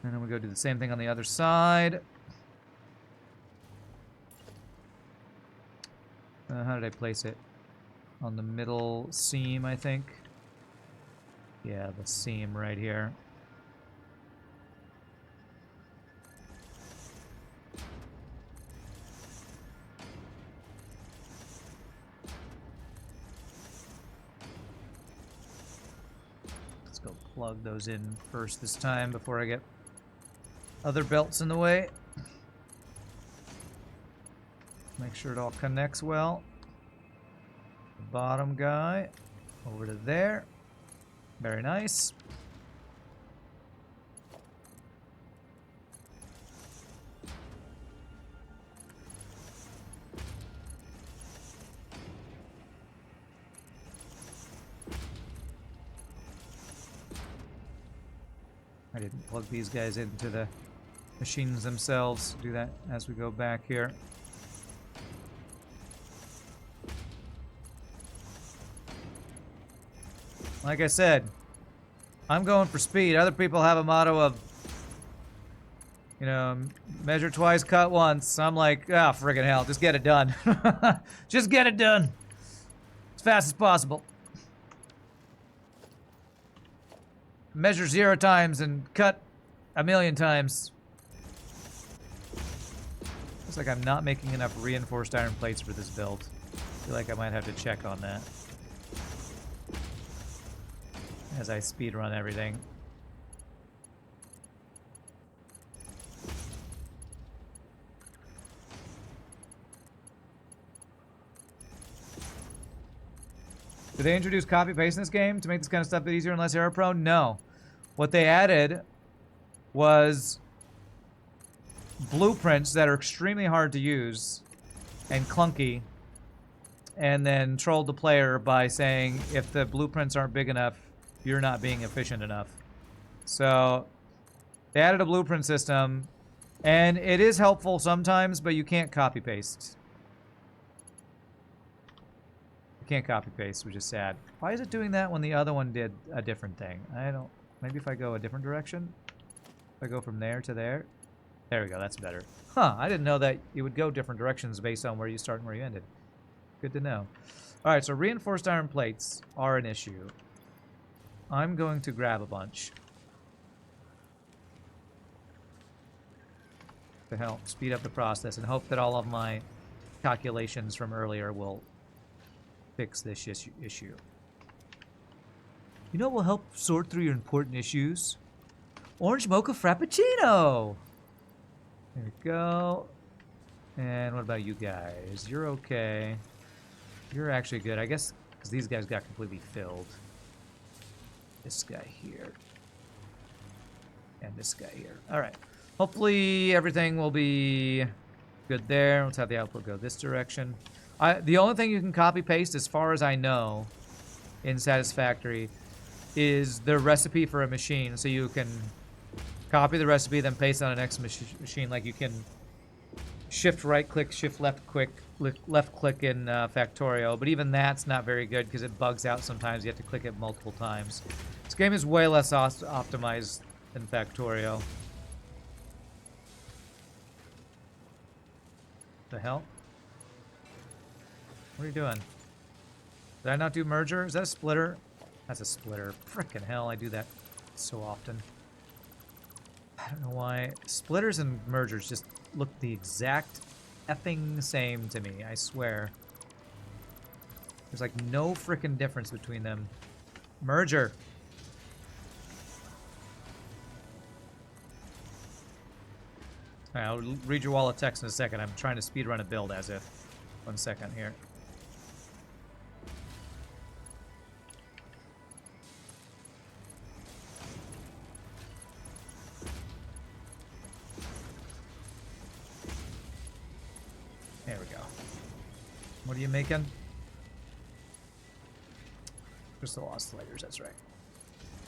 And then we go do the same thing on the other side. How did I place it? On the middle seam, I think. Yeah, the seam right here. Plug those in first this time before I get other belts in the way. Make sure it all connects well. The bottom guy over to there. Very nice. I didn't plug these guys into the machines themselves. Do that as we go back here. Like I said, I'm going for speed. Other people have a motto of, you know, measure twice, cut once. I'm like, ah, friggin' hell, just get it done. Just get it done. As fast as possible. Measure 0 times and cut 1,000,000 times. Looks like I'm not making enough reinforced iron plates for this build. I feel like I might have to check on that as I speedrun everything. Did they introduce copy paste in this game to make this kind of stuff a bit easier and less error prone? No. What they added was blueprints that are extremely hard to use and clunky, and then trolled the player by saying if the blueprints aren't big enough, you're not being efficient enough. So they added a blueprint system, and it is helpful sometimes, but you can't copy paste. You can't copy paste, which is sad. Why is it doing that when the other one did a different thing? I don't... Maybe if I go a different direction? If I go from there to there? There we go, that's better. Huh, I didn't know that you would go different directions based on where you start and where you ended. Good to know. Alright, so reinforced iron plates are an issue. I'm going to grab a bunch to help speed up the process and hope that all of my calculations from earlier will fix this issue. You know what will help sort through your important issues? Orange Mocha Frappuccino! There we go. And what about you guys? You're okay. You're actually good, I guess, because these guys got completely filled. This guy here. And this guy here. Alright. Hopefully everything will be good there. Let's have the output go this direction. The only thing you can copy-paste, as far as I know, in Satisfactory, is the recipe for a machine. So you can copy the recipe, then paste it on an next machine. Like you can shift right-click, shift left-click in Factorio. But even that's not very good because it bugs out sometimes. You have to click it multiple times. This game is way less optimized than Factorio. The hell? What are you doing? Did I not do merger? Is that a splitter? That's a splitter. Frickin' hell, I do that so often. I don't know why. Splitters and mergers just look the exact effing same to me, I swear. There's like no frickin' difference between them. Merger. Alright, I'll read your wall of text in a second. I'm trying to speedrun a build as if. 1 second here. There we go. What are you making? Crystal oscillators, that's right.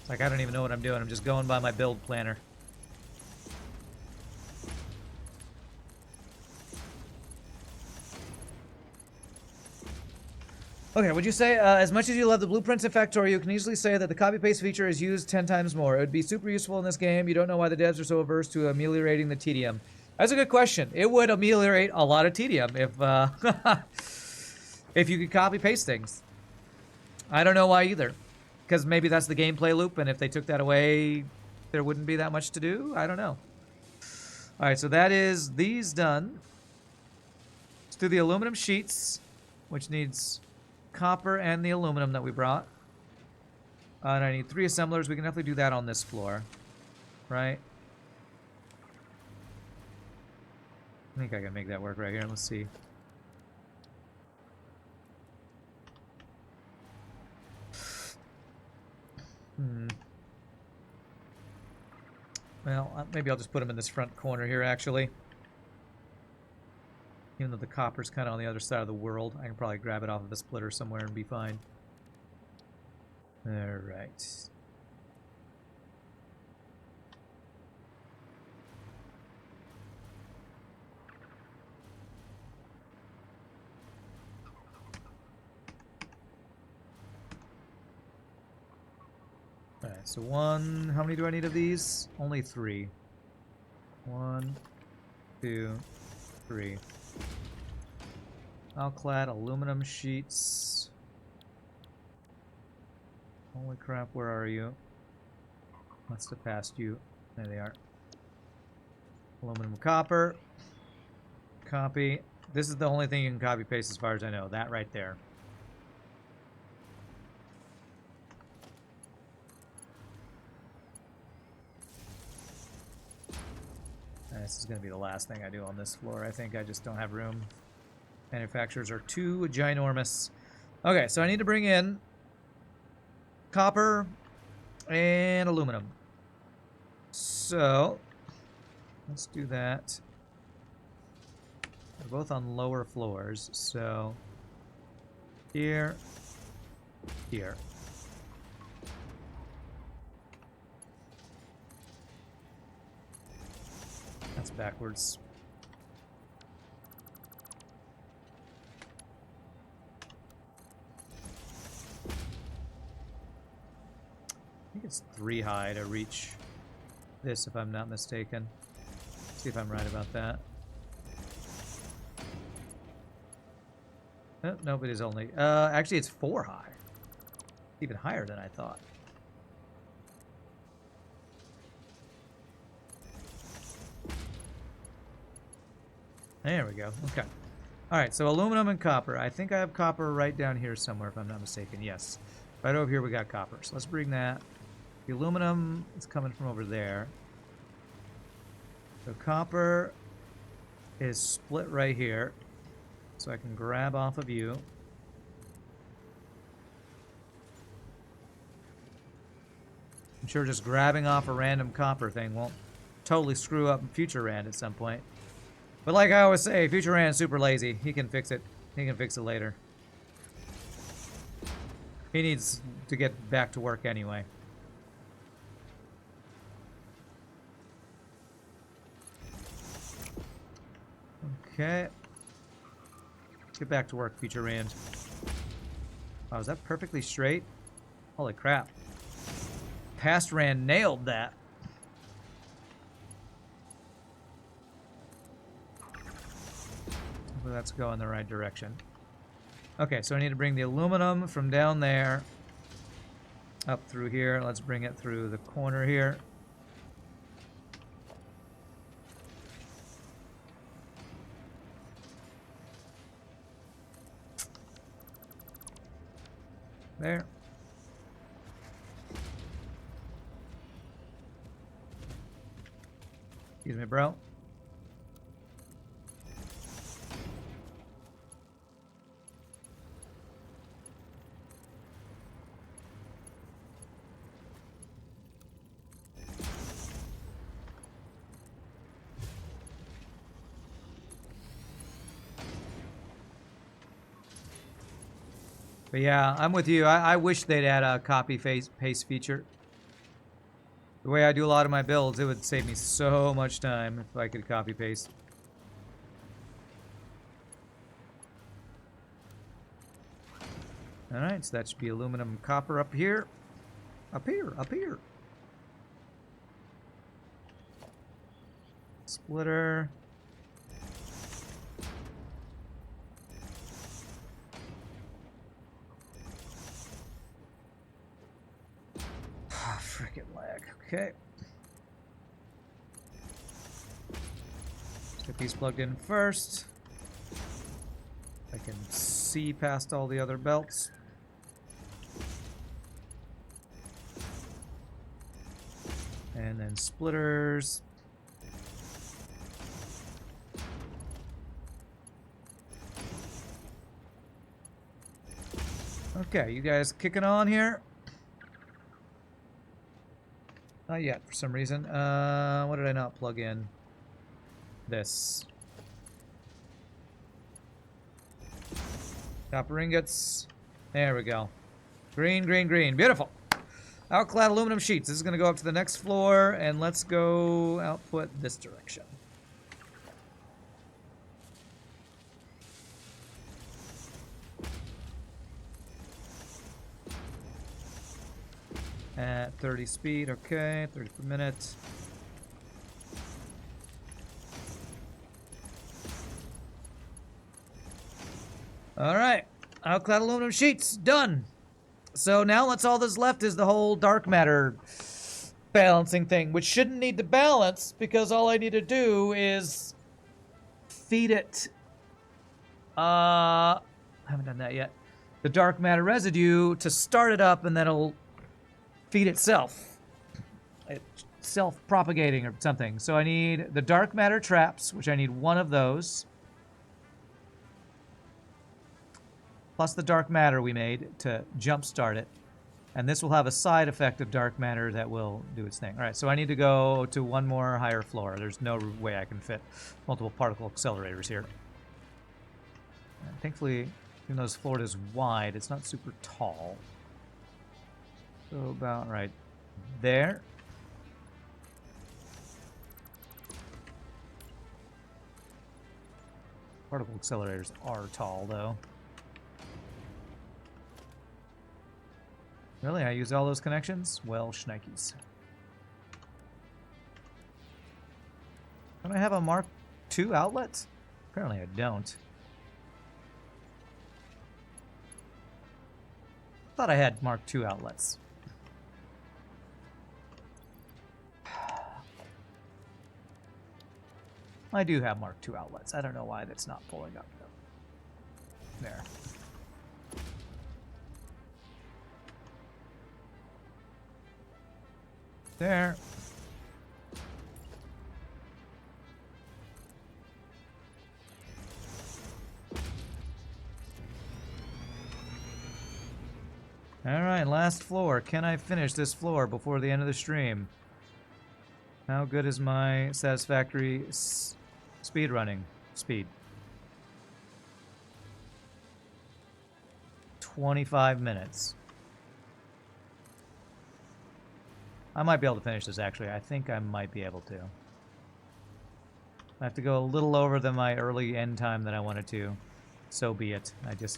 It's like I don't even know what I'm doing. I'm just going by my build planner. Okay, would you say, as much as you love the blueprints in Factorio, you can easily say that the copy-paste feature is used 10 times more. It would be super useful in this game. You don't know why the devs are so averse to ameliorating the tedium. That's a good question. It would ameliorate a lot of tedium if, if you could copy-paste things. I don't know why either. Because maybe that's the gameplay loop, and if they took that away, there wouldn't be that much to do? I don't know. Alright, so that is these done. Let's do the aluminum sheets, which needs copper and the aluminum that we brought. And I need 3 assemblers. We can definitely do that on this floor. Right? I think I can make that work right here. Let's see. Well, maybe I'll just put them in this front corner here, actually. Even though the copper's kind of on the other side of the world, I can probably grab it off of the splitter somewhere and be fine. Alright. Alright, so one... How many do I need of these? Only 3. 1, 2, 3. Alclad aluminum sheets. Holy crap, where are you? Must have passed you. There they are. Aluminum copper. Copy. This is the only thing you can copy paste as far as I know. That right there. And this is going to be the last thing I do on this floor. I think I just don't have room. Manufacturers are too ginormous. Okay, so I need to bring in copper and aluminum. So, let's do that. They're both on lower floors, so here, here. backwards. I think it's 3 high to reach this, if I'm not mistaken. Let's see if I'm right about that. Oh, nope, it is only... actually, it's 4 high. Even higher than I thought. There we go. Okay. All right, so aluminum and copper. I think I have copper right down here somewhere, if I'm not mistaken. Yes. Right over here we got copper. So let's bring that. The aluminum is coming from over there. So copper is split right here. So I can grab off of you. I'm sure just grabbing off a random copper thing won't totally screw up Future Rand at some point. But like I always say, Future Rand's super lazy. He can fix it. He can fix it later. He needs to get back to work anyway. Okay. Get back to work, Future Rand. Wow, is that perfectly straight? Holy crap. Past Rand nailed that. Hopefully that's going the right direction. Okay, so I need to bring the aluminum from down there up through here. Let's bring it through the corner here. There. Excuse me, bro. But yeah, I'm with you. I wish they'd add a copy paste feature. The way I do a lot of my builds, it would save me so much time if I could copy paste. Alright, so that should be aluminum and copper up here. Up here, up here. Splitter. Frickin' lag. Okay. Let's get these plugged in first. I can see past all the other belts. And then splitters. Okay, you guys kicking on here? Not yet, for some reason. What did I not plug in? This. Copper ingots. There we go. Green, green, green. Beautiful. Outclad aluminum sheets. This is going to go up to the next floor, and let's go output this direction. At 30 speed, okay, 30 per minute. All right, outclad aluminum sheets, done. So now all that's left is the whole dark matter balancing thing, which shouldn't need to balance because all I need to do is feed it. I haven't done that yet. The dark matter residue to start it up, and then it'll feed itself. It's self-propagating or something. So I need the dark matter traps, which I need one of those. Plus the dark matter we made to jumpstart it. And this will have a side effect of dark matter that will do its thing. All right, so I need to go to one more higher floor. There's no way I can fit multiple particle accelerators here. And thankfully, even though this floor is wide, it's not super tall. So about right there. Particle accelerators are tall, though. Really? I used all those connections? Well, shnikes. Don't I have a Mark II outlet? Apparently I don't. Thought I had Mark II outlets. I do have Mark II outlets. I don't know why that's not pulling up, though. There. There. Alright, last floor. Can I finish this floor before the end of the stream? How good is my Satisfactory speed running? Speed. 25 minutes. I might be able to finish this, actually. I think I might be able to. I have to go a little over than my early end time that I wanted to. So be it.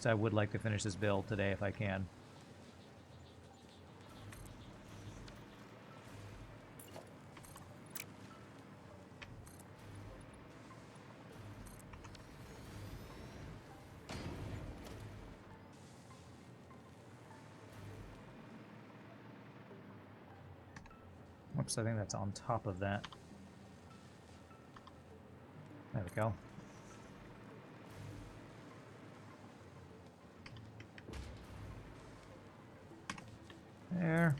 I would like to finish this build today if I can. Oops, I think that's on top of that. There we go. There.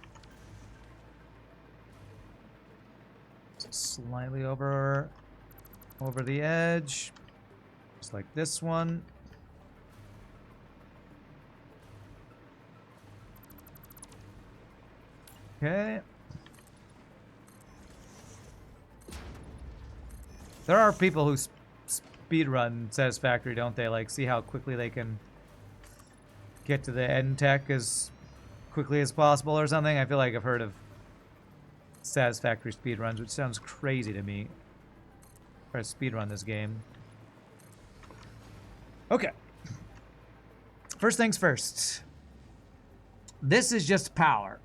Slightly over the edge. Just like this one. Okay. There are people who speedrun Satisfactory, don't they? Like, see how quickly they can get to the end tech as quickly as possible or something. I feel like I've heard of Satisfactory speedruns, which sounds crazy to me. Try to speedrun this game. Okay. First things first. This is just power.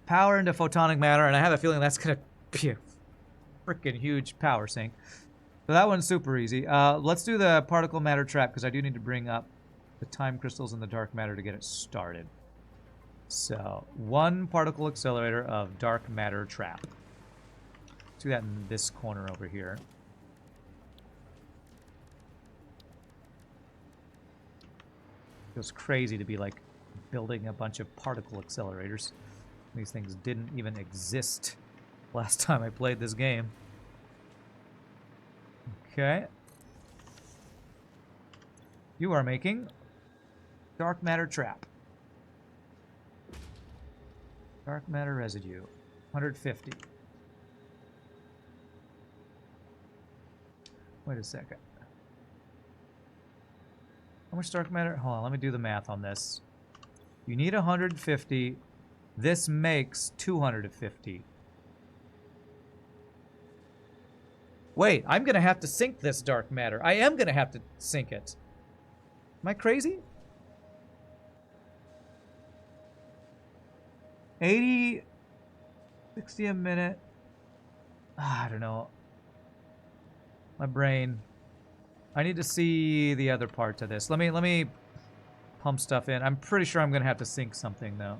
Power into photonic matter, and I have a feeling that's going to be a freaking huge power sink. So that one's super easy. Let's do the particle matter trap, because I do need to bring up the time crystals and the dark matter to get it started. So, one particle accelerator of dark matter trap. Let's do that in this corner over here. Feels crazy to be like building a bunch of particle accelerators. These things didn't even exist last time I played this game. Okay. You are making dark matter trap. Dark matter residue. 150. Wait a second. How much dark matter? Hold on, let me do the math on this. You need 150. This makes 250. Wait, I'm going to have to sink this dark matter. I am going to have to sink it. Am I crazy? 80, 60 a minute. I don't know. My brain. I need to see the other part to this. Let me pump stuff in. I'm pretty sure I'm going to have to sink something, though.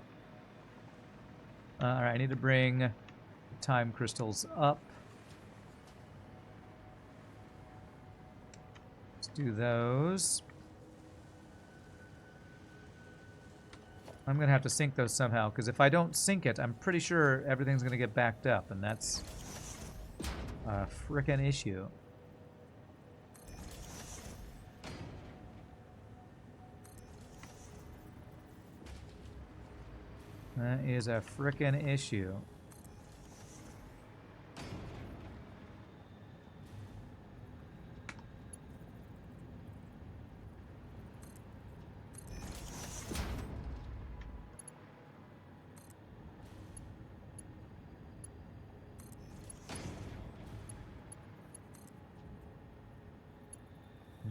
All right, I need to bring time crystals up. Let's do those. I'm going to have to sink those somehow, because if I don't sink it, I'm pretty sure everything's going to get backed up, and that's a frickin' issue. That is a frickin' issue.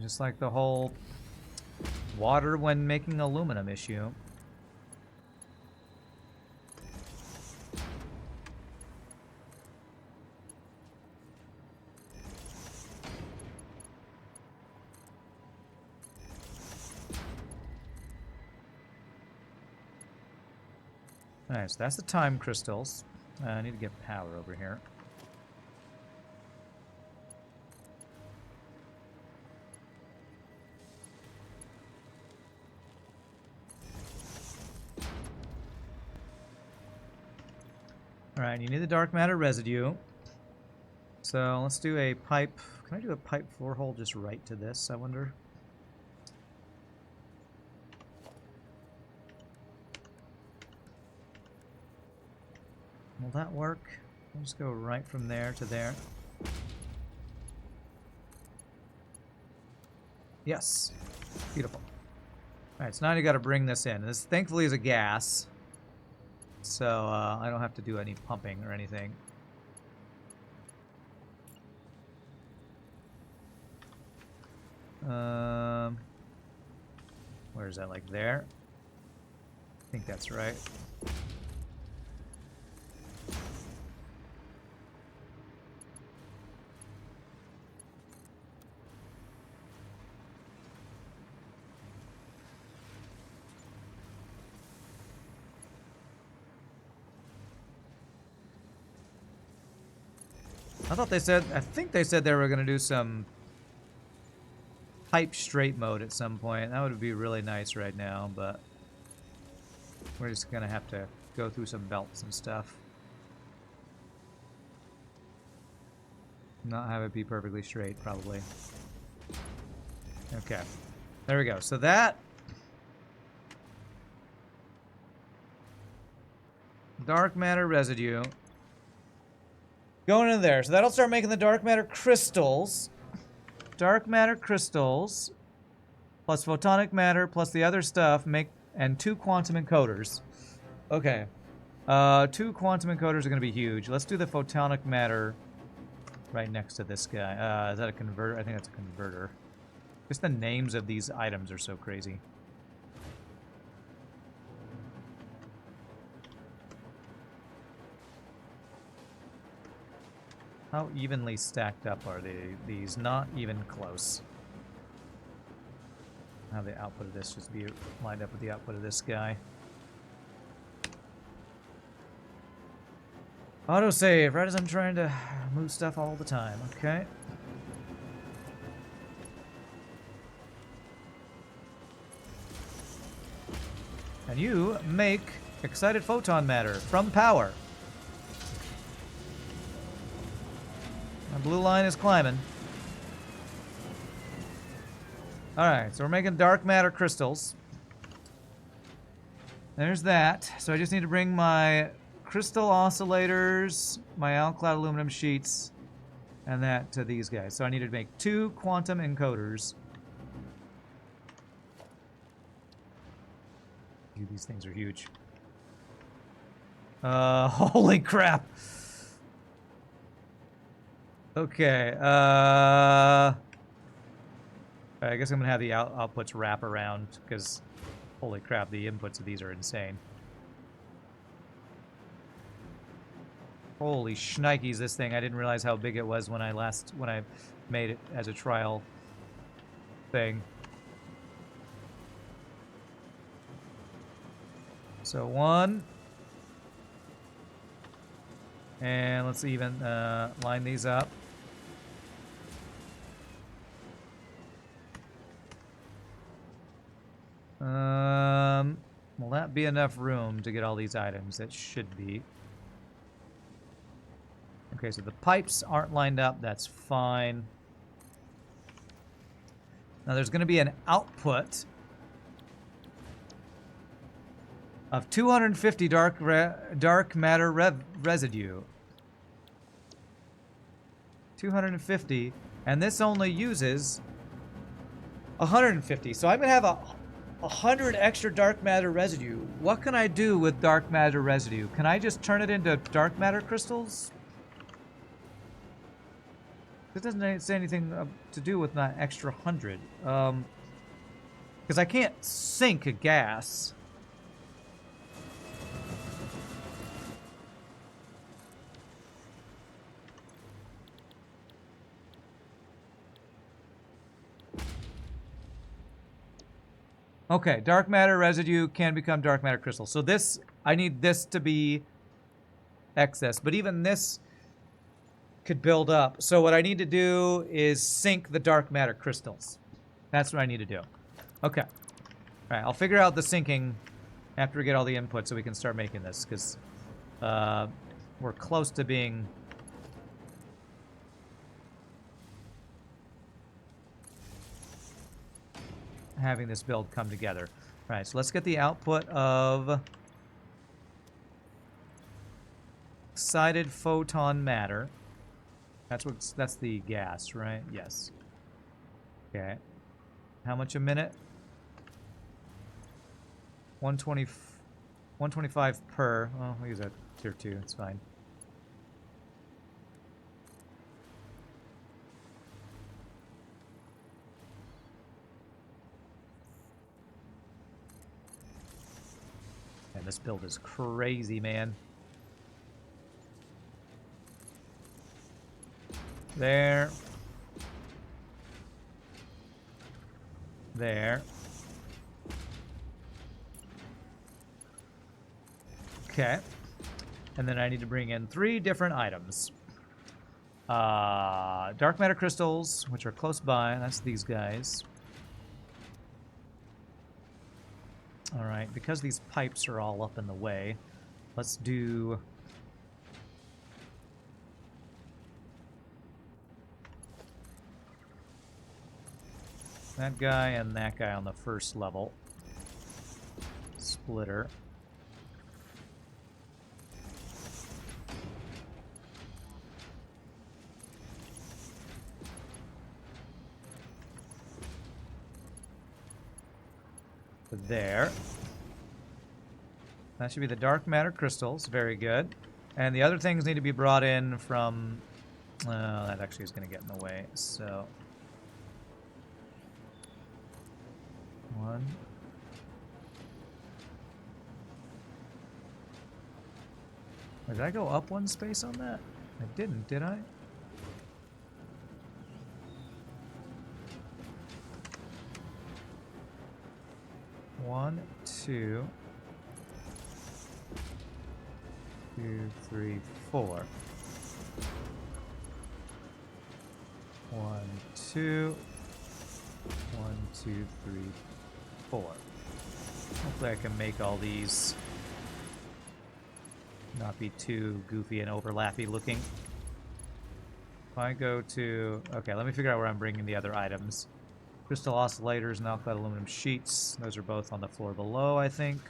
Just like the whole water when making aluminum issue. Alright, so that's the time crystals. I need to get power over here. Alright, you need the dark matter residue. So let's do a pipe. Can I do a pipe floor hole just right to this, I wonder? Will that work? I'll just go right from there to there. Yes. Beautiful. Alright, so now you gotta bring this in. This thankfully is a gas. So I don't have to do any pumping or anything. Where is that? Like there? I think that's right. I think they said they were going to do some pipe straight mode at some point. That would be really nice right now, but we're just going to have to go through some belts and stuff. Not have it be perfectly straight, probably. Okay. There we go. So that... dark matter residue... going into there. So that'll start making the dark matter crystals. Dark matter crystals plus photonic matter plus the other stuff make and 2 quantum encoders. Okay. 2 quantum encoders are going to be huge. Let's do the photonic matter right next to this guy. Is that a converter? I think that's a converter. Just the names of these items are so crazy. How evenly stacked up are these? Not even close. Have the output of this just be lined up with the output of this guy. Autosave, right as I'm trying to move stuff all the time. Okay. And you make excited photon matter from power. The blue line is climbing. Alright, so we're making dark matter crystals. There's that. So I just need to bring my crystal oscillators, my alkali aluminum sheets, and that to these guys. So I need to make 2 quantum encoders. Dude, these things are huge. Holy crap! Okay, I guess I'm gonna have the outputs wrap around, because, holy crap, the inputs of these are insane. Holy shnikes, this thing. I didn't realize how big it was when I made it as a trial thing. So 1. And let's even line these up. Will that be enough room to get all these items? It should be. Okay, so the pipes aren't lined up. That's fine. Now there's going to be an output of 250 dark matter residue. 250, and this only uses 150. So I'm gonna have 100 extra dark matter residue. What can I do with dark matter residue? Can I just turn it into dark matter crystals? It doesn't say anything to do with that extra 100. Because I can't sink a gas. Okay, dark matter residue can become dark matter crystal. So this, I need this to be excess, but even this could build up. So what I need to do is sink the dark matter crystals. That's what I need to do. Okay. All right, I'll figure out the sinking after we get all the input so we can start making this, because we're close to being... having this build come together. All right, so let's get the output of excited photon matter. That's the gas, right? Yes. Okay. How much a minute? 125 per. Well, we'll use that tier 2. It's fine. And this build is crazy, man. There. There. Okay. And then I need to bring in 3 different items. Dark matter crystals, which are close by. That's these guys. Alright, because these pipes are all up in the way, let's do... that guy and that guy on the first level. Splitter. There. That should be the dark matter crystals. Very good. And the other things need to be brought in from... that actually is going to get in the way. So... 1. Did I go up 1 space on that? I didn't, did I? One, 2, 2, 3, 4. 1, 2. 1, 2, 3, 4. Hopefully I can make all these not be too goofy and overlappy looking. If I go to... okay, let me figure out where I'm bringing the other items. Crystal oscillators and alkali aluminum sheets. Those are both on the floor below, I think.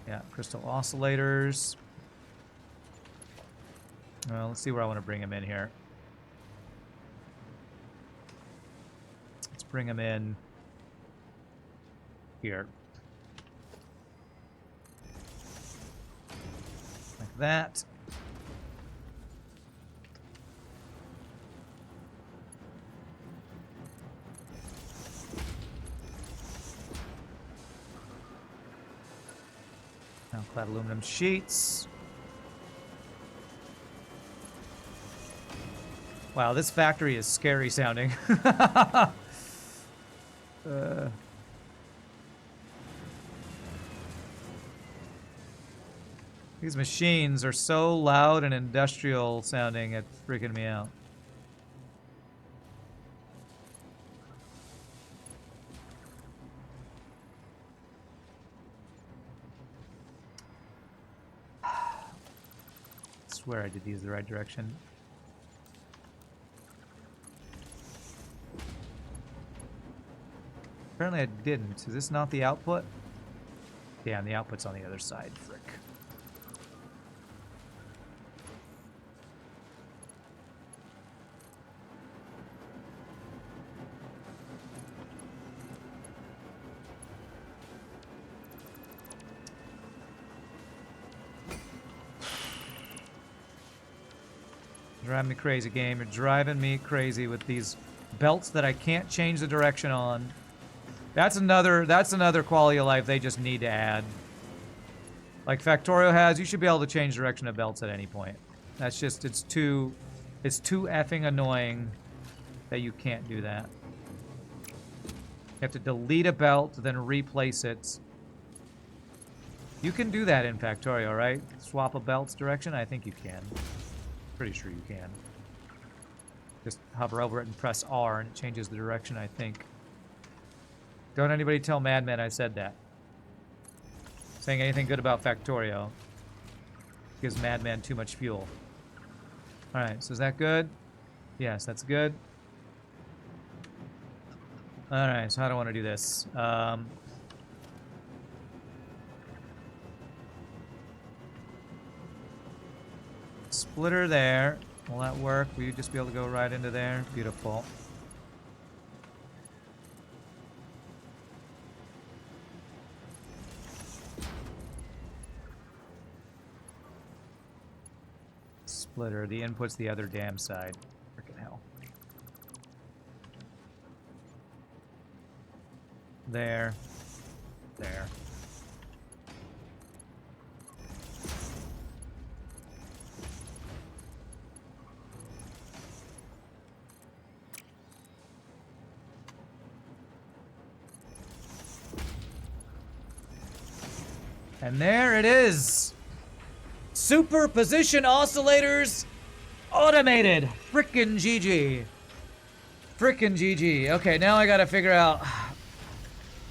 Yeah, crystal oscillators. Well, let's see where I want to bring them in here. Let's bring them in here. Like that. Now clad aluminum sheets. Wow, this factory is scary sounding. These machines are so loud and industrial sounding, it's freaking me out. I swear I did these the right direction. Apparently I didn't. Is this not the output? Yeah, and the output's on the other side. Frick. Driving me crazy, game. You're driving me crazy with these belts that I can't change the direction on. That's another quality of life they just need to add. Like Factorio has, you should be able to change direction of belts at any point. That's just, it's too effing annoying that you can't do that. You have to delete a belt, then replace it. You can do that in Factorio, right? Swap a belt's direction? I think you can. Pretty sure you can. Just hover over it and press R and it changes the direction, I think. Don't anybody tell Madman I said that. Saying anything good about Factorio gives Madman too much fuel. Alright, so is that good? Yes, that's good. Alright, so how do I want to do this? Splitter there. Will that work? Will you just be able to go right into there? Beautiful. Splitter. The input's the other damn side. Frickin' hell. There. There. And there it is. Superposition oscillators automated. Frickin' GG. Frickin' GG. Okay, now I gotta figure out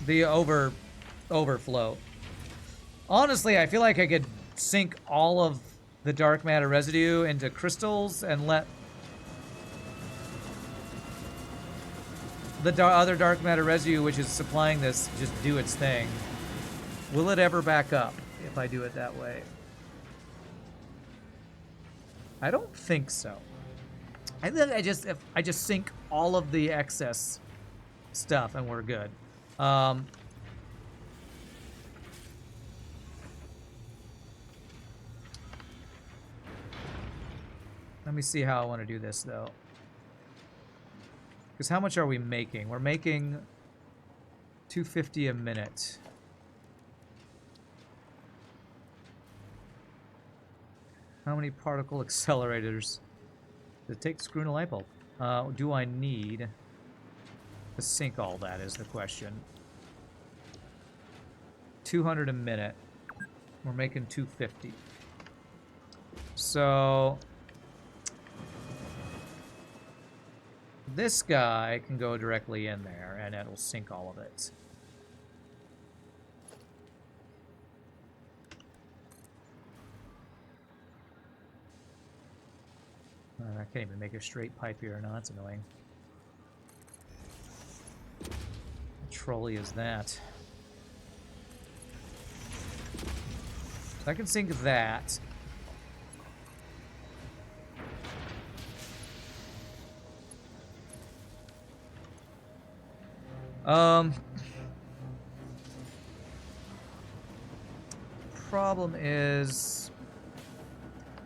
the overflow. Honestly, I feel like I could sink all of the dark matter residue into crystals and let the other dark matter residue, which is supplying this, just do its thing. Will it ever back up if I do it that way? I don't think so. I think if I just sink all of the excess stuff and we're good. Let me see how I want to do this though. Because how much are we making? We're making $250 a minute. How many particle accelerators does it take to screw in a light bulb? Do I need to sink all that is the question. 200 a minute. We're making 250. So this guy can go directly in there and it'll sink all of it. I can't even make a straight pipe here. No, that's annoying. What trolley is that? So I can sink that. Problem is,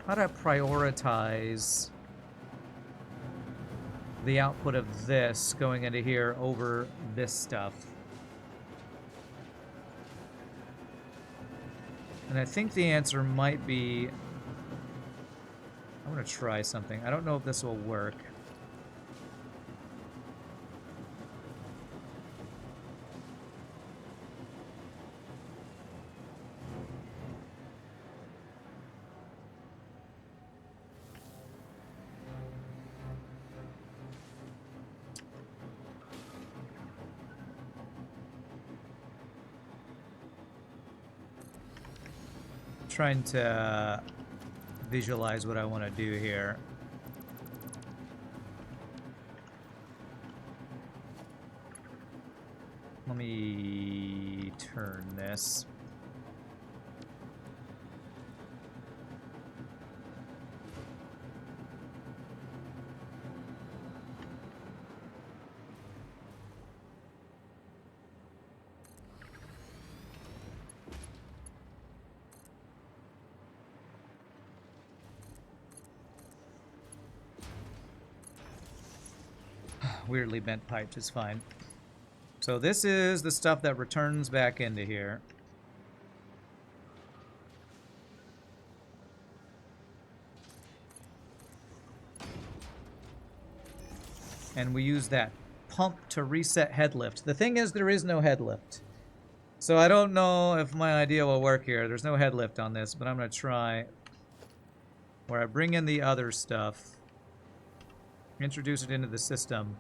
how do I prioritize the output of this going into here over this stuff? And I think the answer might be, I'm gonna try something. I don't know if this will work. Trying to visualize what I want to do here. Let me turn this. weirdly bent pipes is fine. So this is the stuff that returns back into here. And we use that pump to reset head lift. The thing is, there is no head lift. So I don't know if my idea will work here. There's no head lift on this, but I'm going to try where I bring in the other stuff, introduce it into the system,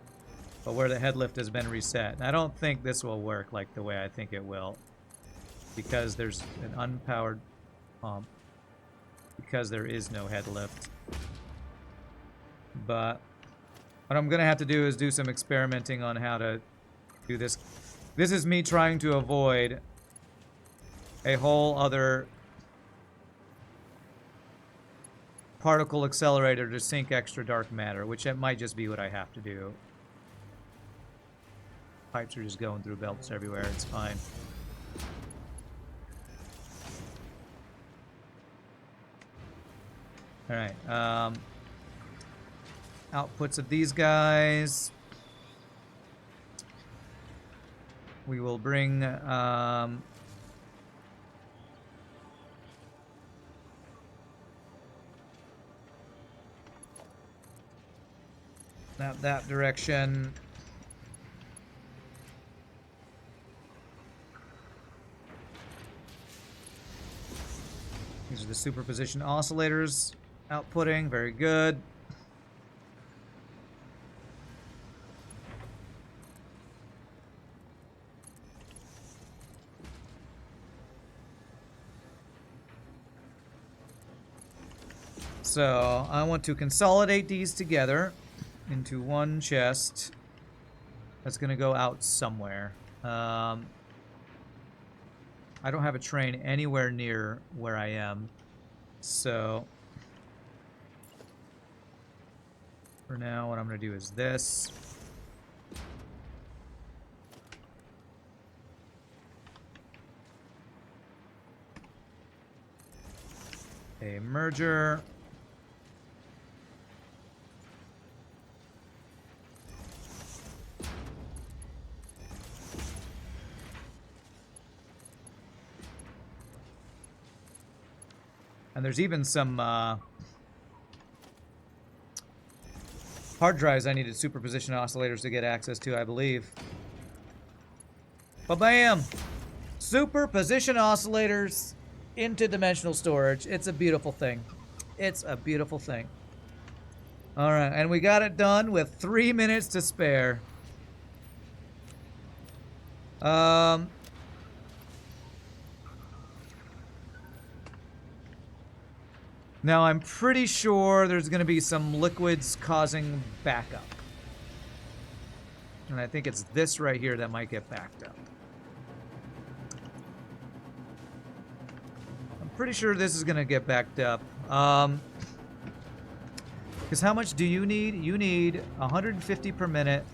but where the head lift has been reset. And I don't think this will work like the way I think it will, because there's an unpowered pump, because there is no head lift. But what I'm going to have to do is do some experimenting on how to do this. This is me trying to avoid a whole other particle accelerator to sink extra dark matter, which it might just be what I have to do. Pipes are just going through belts everywhere. It's fine. All right. Outputs of these guys. We will bring now that direction. These are the superposition oscillators outputting. Very good. So I want to consolidate these together into one chest that's going to go out somewhere. I don't have a train anywhere near where I am, so for now what I'm going to do is this. A merger. And there's even some hard drives I needed superposition oscillators to get access to, I believe. Ba-bam! Superposition oscillators into dimensional storage. It's a beautiful thing. It's a beautiful thing. All right, and we got it done with 3 minutes to spare. Now, I'm pretty sure there's going to be some liquids causing backup. And I think it's this right here that might get backed up. I'm pretty sure this is going to get backed up. Because how much do you need? You need 150 per minute.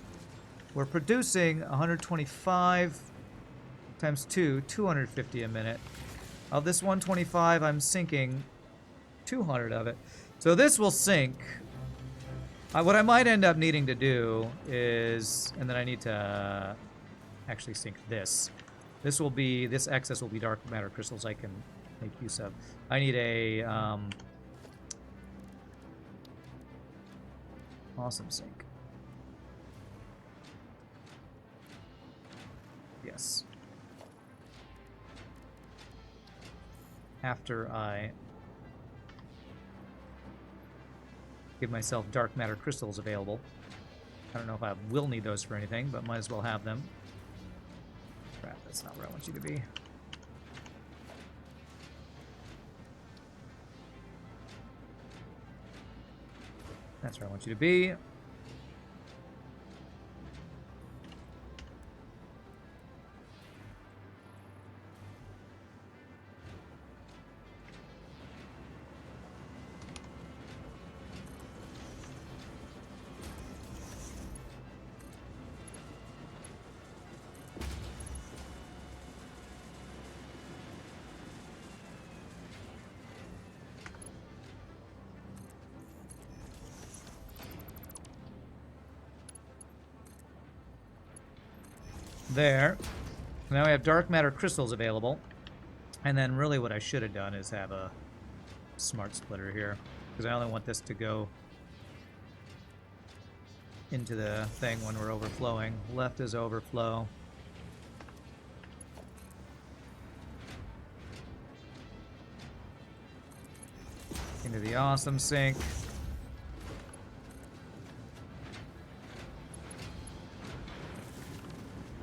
We're producing 125 times 2, 250 a minute. Of this 125, I'm sinking 200 of it. So this will sink. What I might end up needing to do is, and then I need to actually sink this. This excess will be dark matter crystals I can make use of. I need a awesome sink. Yes. After I give myself dark matter crystals available. I don't know if I will need those for anything, but might as well have them. Crap, that's not where I want you to be. That's where I want you to be. there. Now we have dark matter crystals available. And then really what I should have done is have a smart splitter here, because I only want this to go into the thing when we're overflowing. Left is overflow. Into the awesome sink.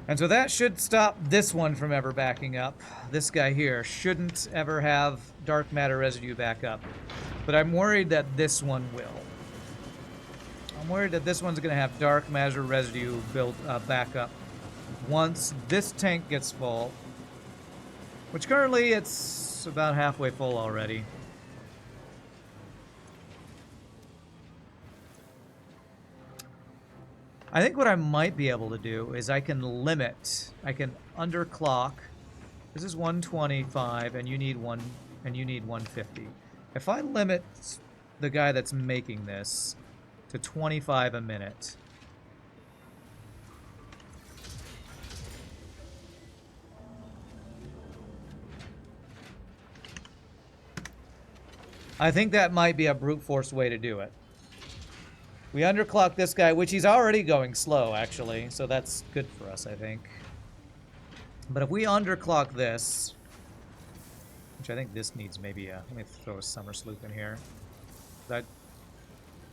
And so that should stop this one from ever backing up. This guy here shouldn't ever have dark matter residue back up. But I'm worried that this one will. I'm worried that this one's going to have dark matter residue built back up once this tank gets full. Which currently it's about halfway full already. I think what I might be able to do is I can underclock. This is 125 and you need 150. If I limit the guy that's making this to 25 a minute. I think that might be a brute force way to do it. We underclock this guy, which he's already going slow, actually, so that's good for us, I think. But if we underclock this, which I think this needs maybe a... Let me throw a summer sloop in here. If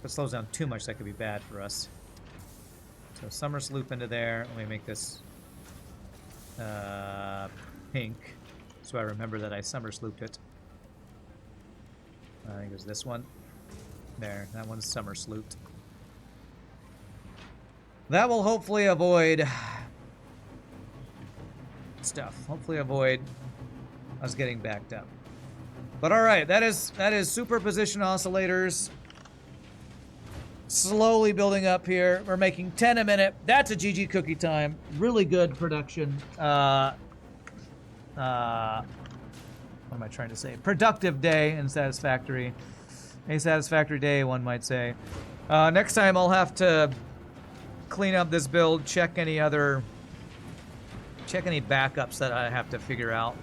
it slows down too much, that could be bad for us. So summer sloop into there. Let me make this pink, so I remember that I summer slooped it. I think it was this one. There, that one's summer slooped. That will hopefully avoid stuff. Hopefully avoid us getting backed up. But all right, that is superposition oscillators. Slowly building up here. We're making 10 a minute. That's a GG cookie time. Really good production. What am I trying to say? Productive day in Satisfactory. A satisfactory day, one might say. Next time I'll have to clean up this build, check any backups that I have to figure out.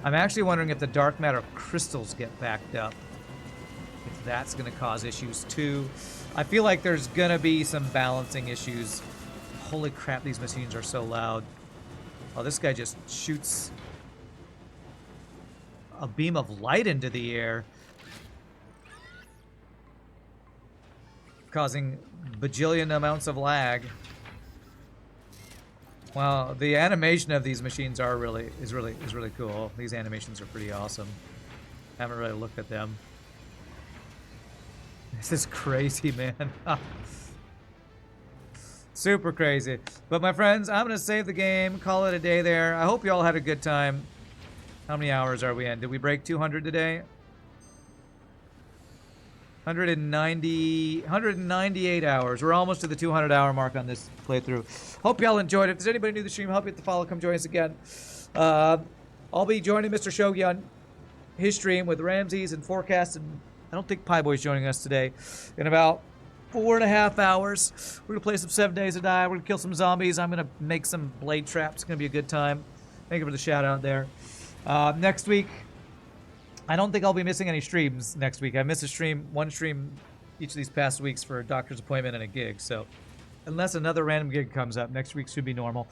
I'm actually wondering if the dark matter crystals get backed up. If that's going to cause issues too. I feel like there's going to be some balancing issues. Holy crap, these machines are so loud. Oh, this guy just shoots a beam of light into the air, causing bajillion amounts of lag. Wow, the animation of these machines is really cool. These animations are pretty awesome. Haven't really looked at them. This is crazy, man. Super crazy. But my friends, I'm gonna save the game, call it a day there. I hope you all had a good time. How many hours are we in? Did we break 200 today? 198 hours. We're almost to the 200-hour mark on this playthrough. Hope y'all enjoyed it. If there's anybody new to the stream, help you hit the follow. Come join us again. I'll be joining Mr. Shogi on his stream with Ramses and Forecast, and I don't think Pieboy's joining us today. In about 4.5 hours, we're going to play some 7 Days to Die. We're going to kill some zombies. I'm going to make some blade traps. It's going to be a good time. Thank you for the shout-out there. Next week, I don't think I'll be missing any streams next week. I missed one stream each of these past weeks for a doctor's appointment and a gig. So unless another random gig comes up, next week should be normal.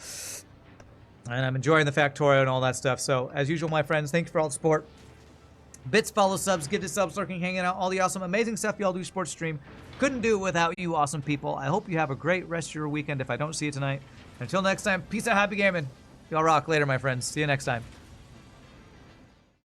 And I'm enjoying the Factorio and all that stuff. So as usual, my friends, thanks for all the support. Bits, follow, subs, get to subs, lurking, hanging out, all the awesome, amazing stuff y'all do sports stream. Couldn't do it without you awesome people. I hope you have a great rest of your weekend if I don't see you tonight. Until next time, peace out, happy gaming. Y'all rock. Later, my friends. See you next time.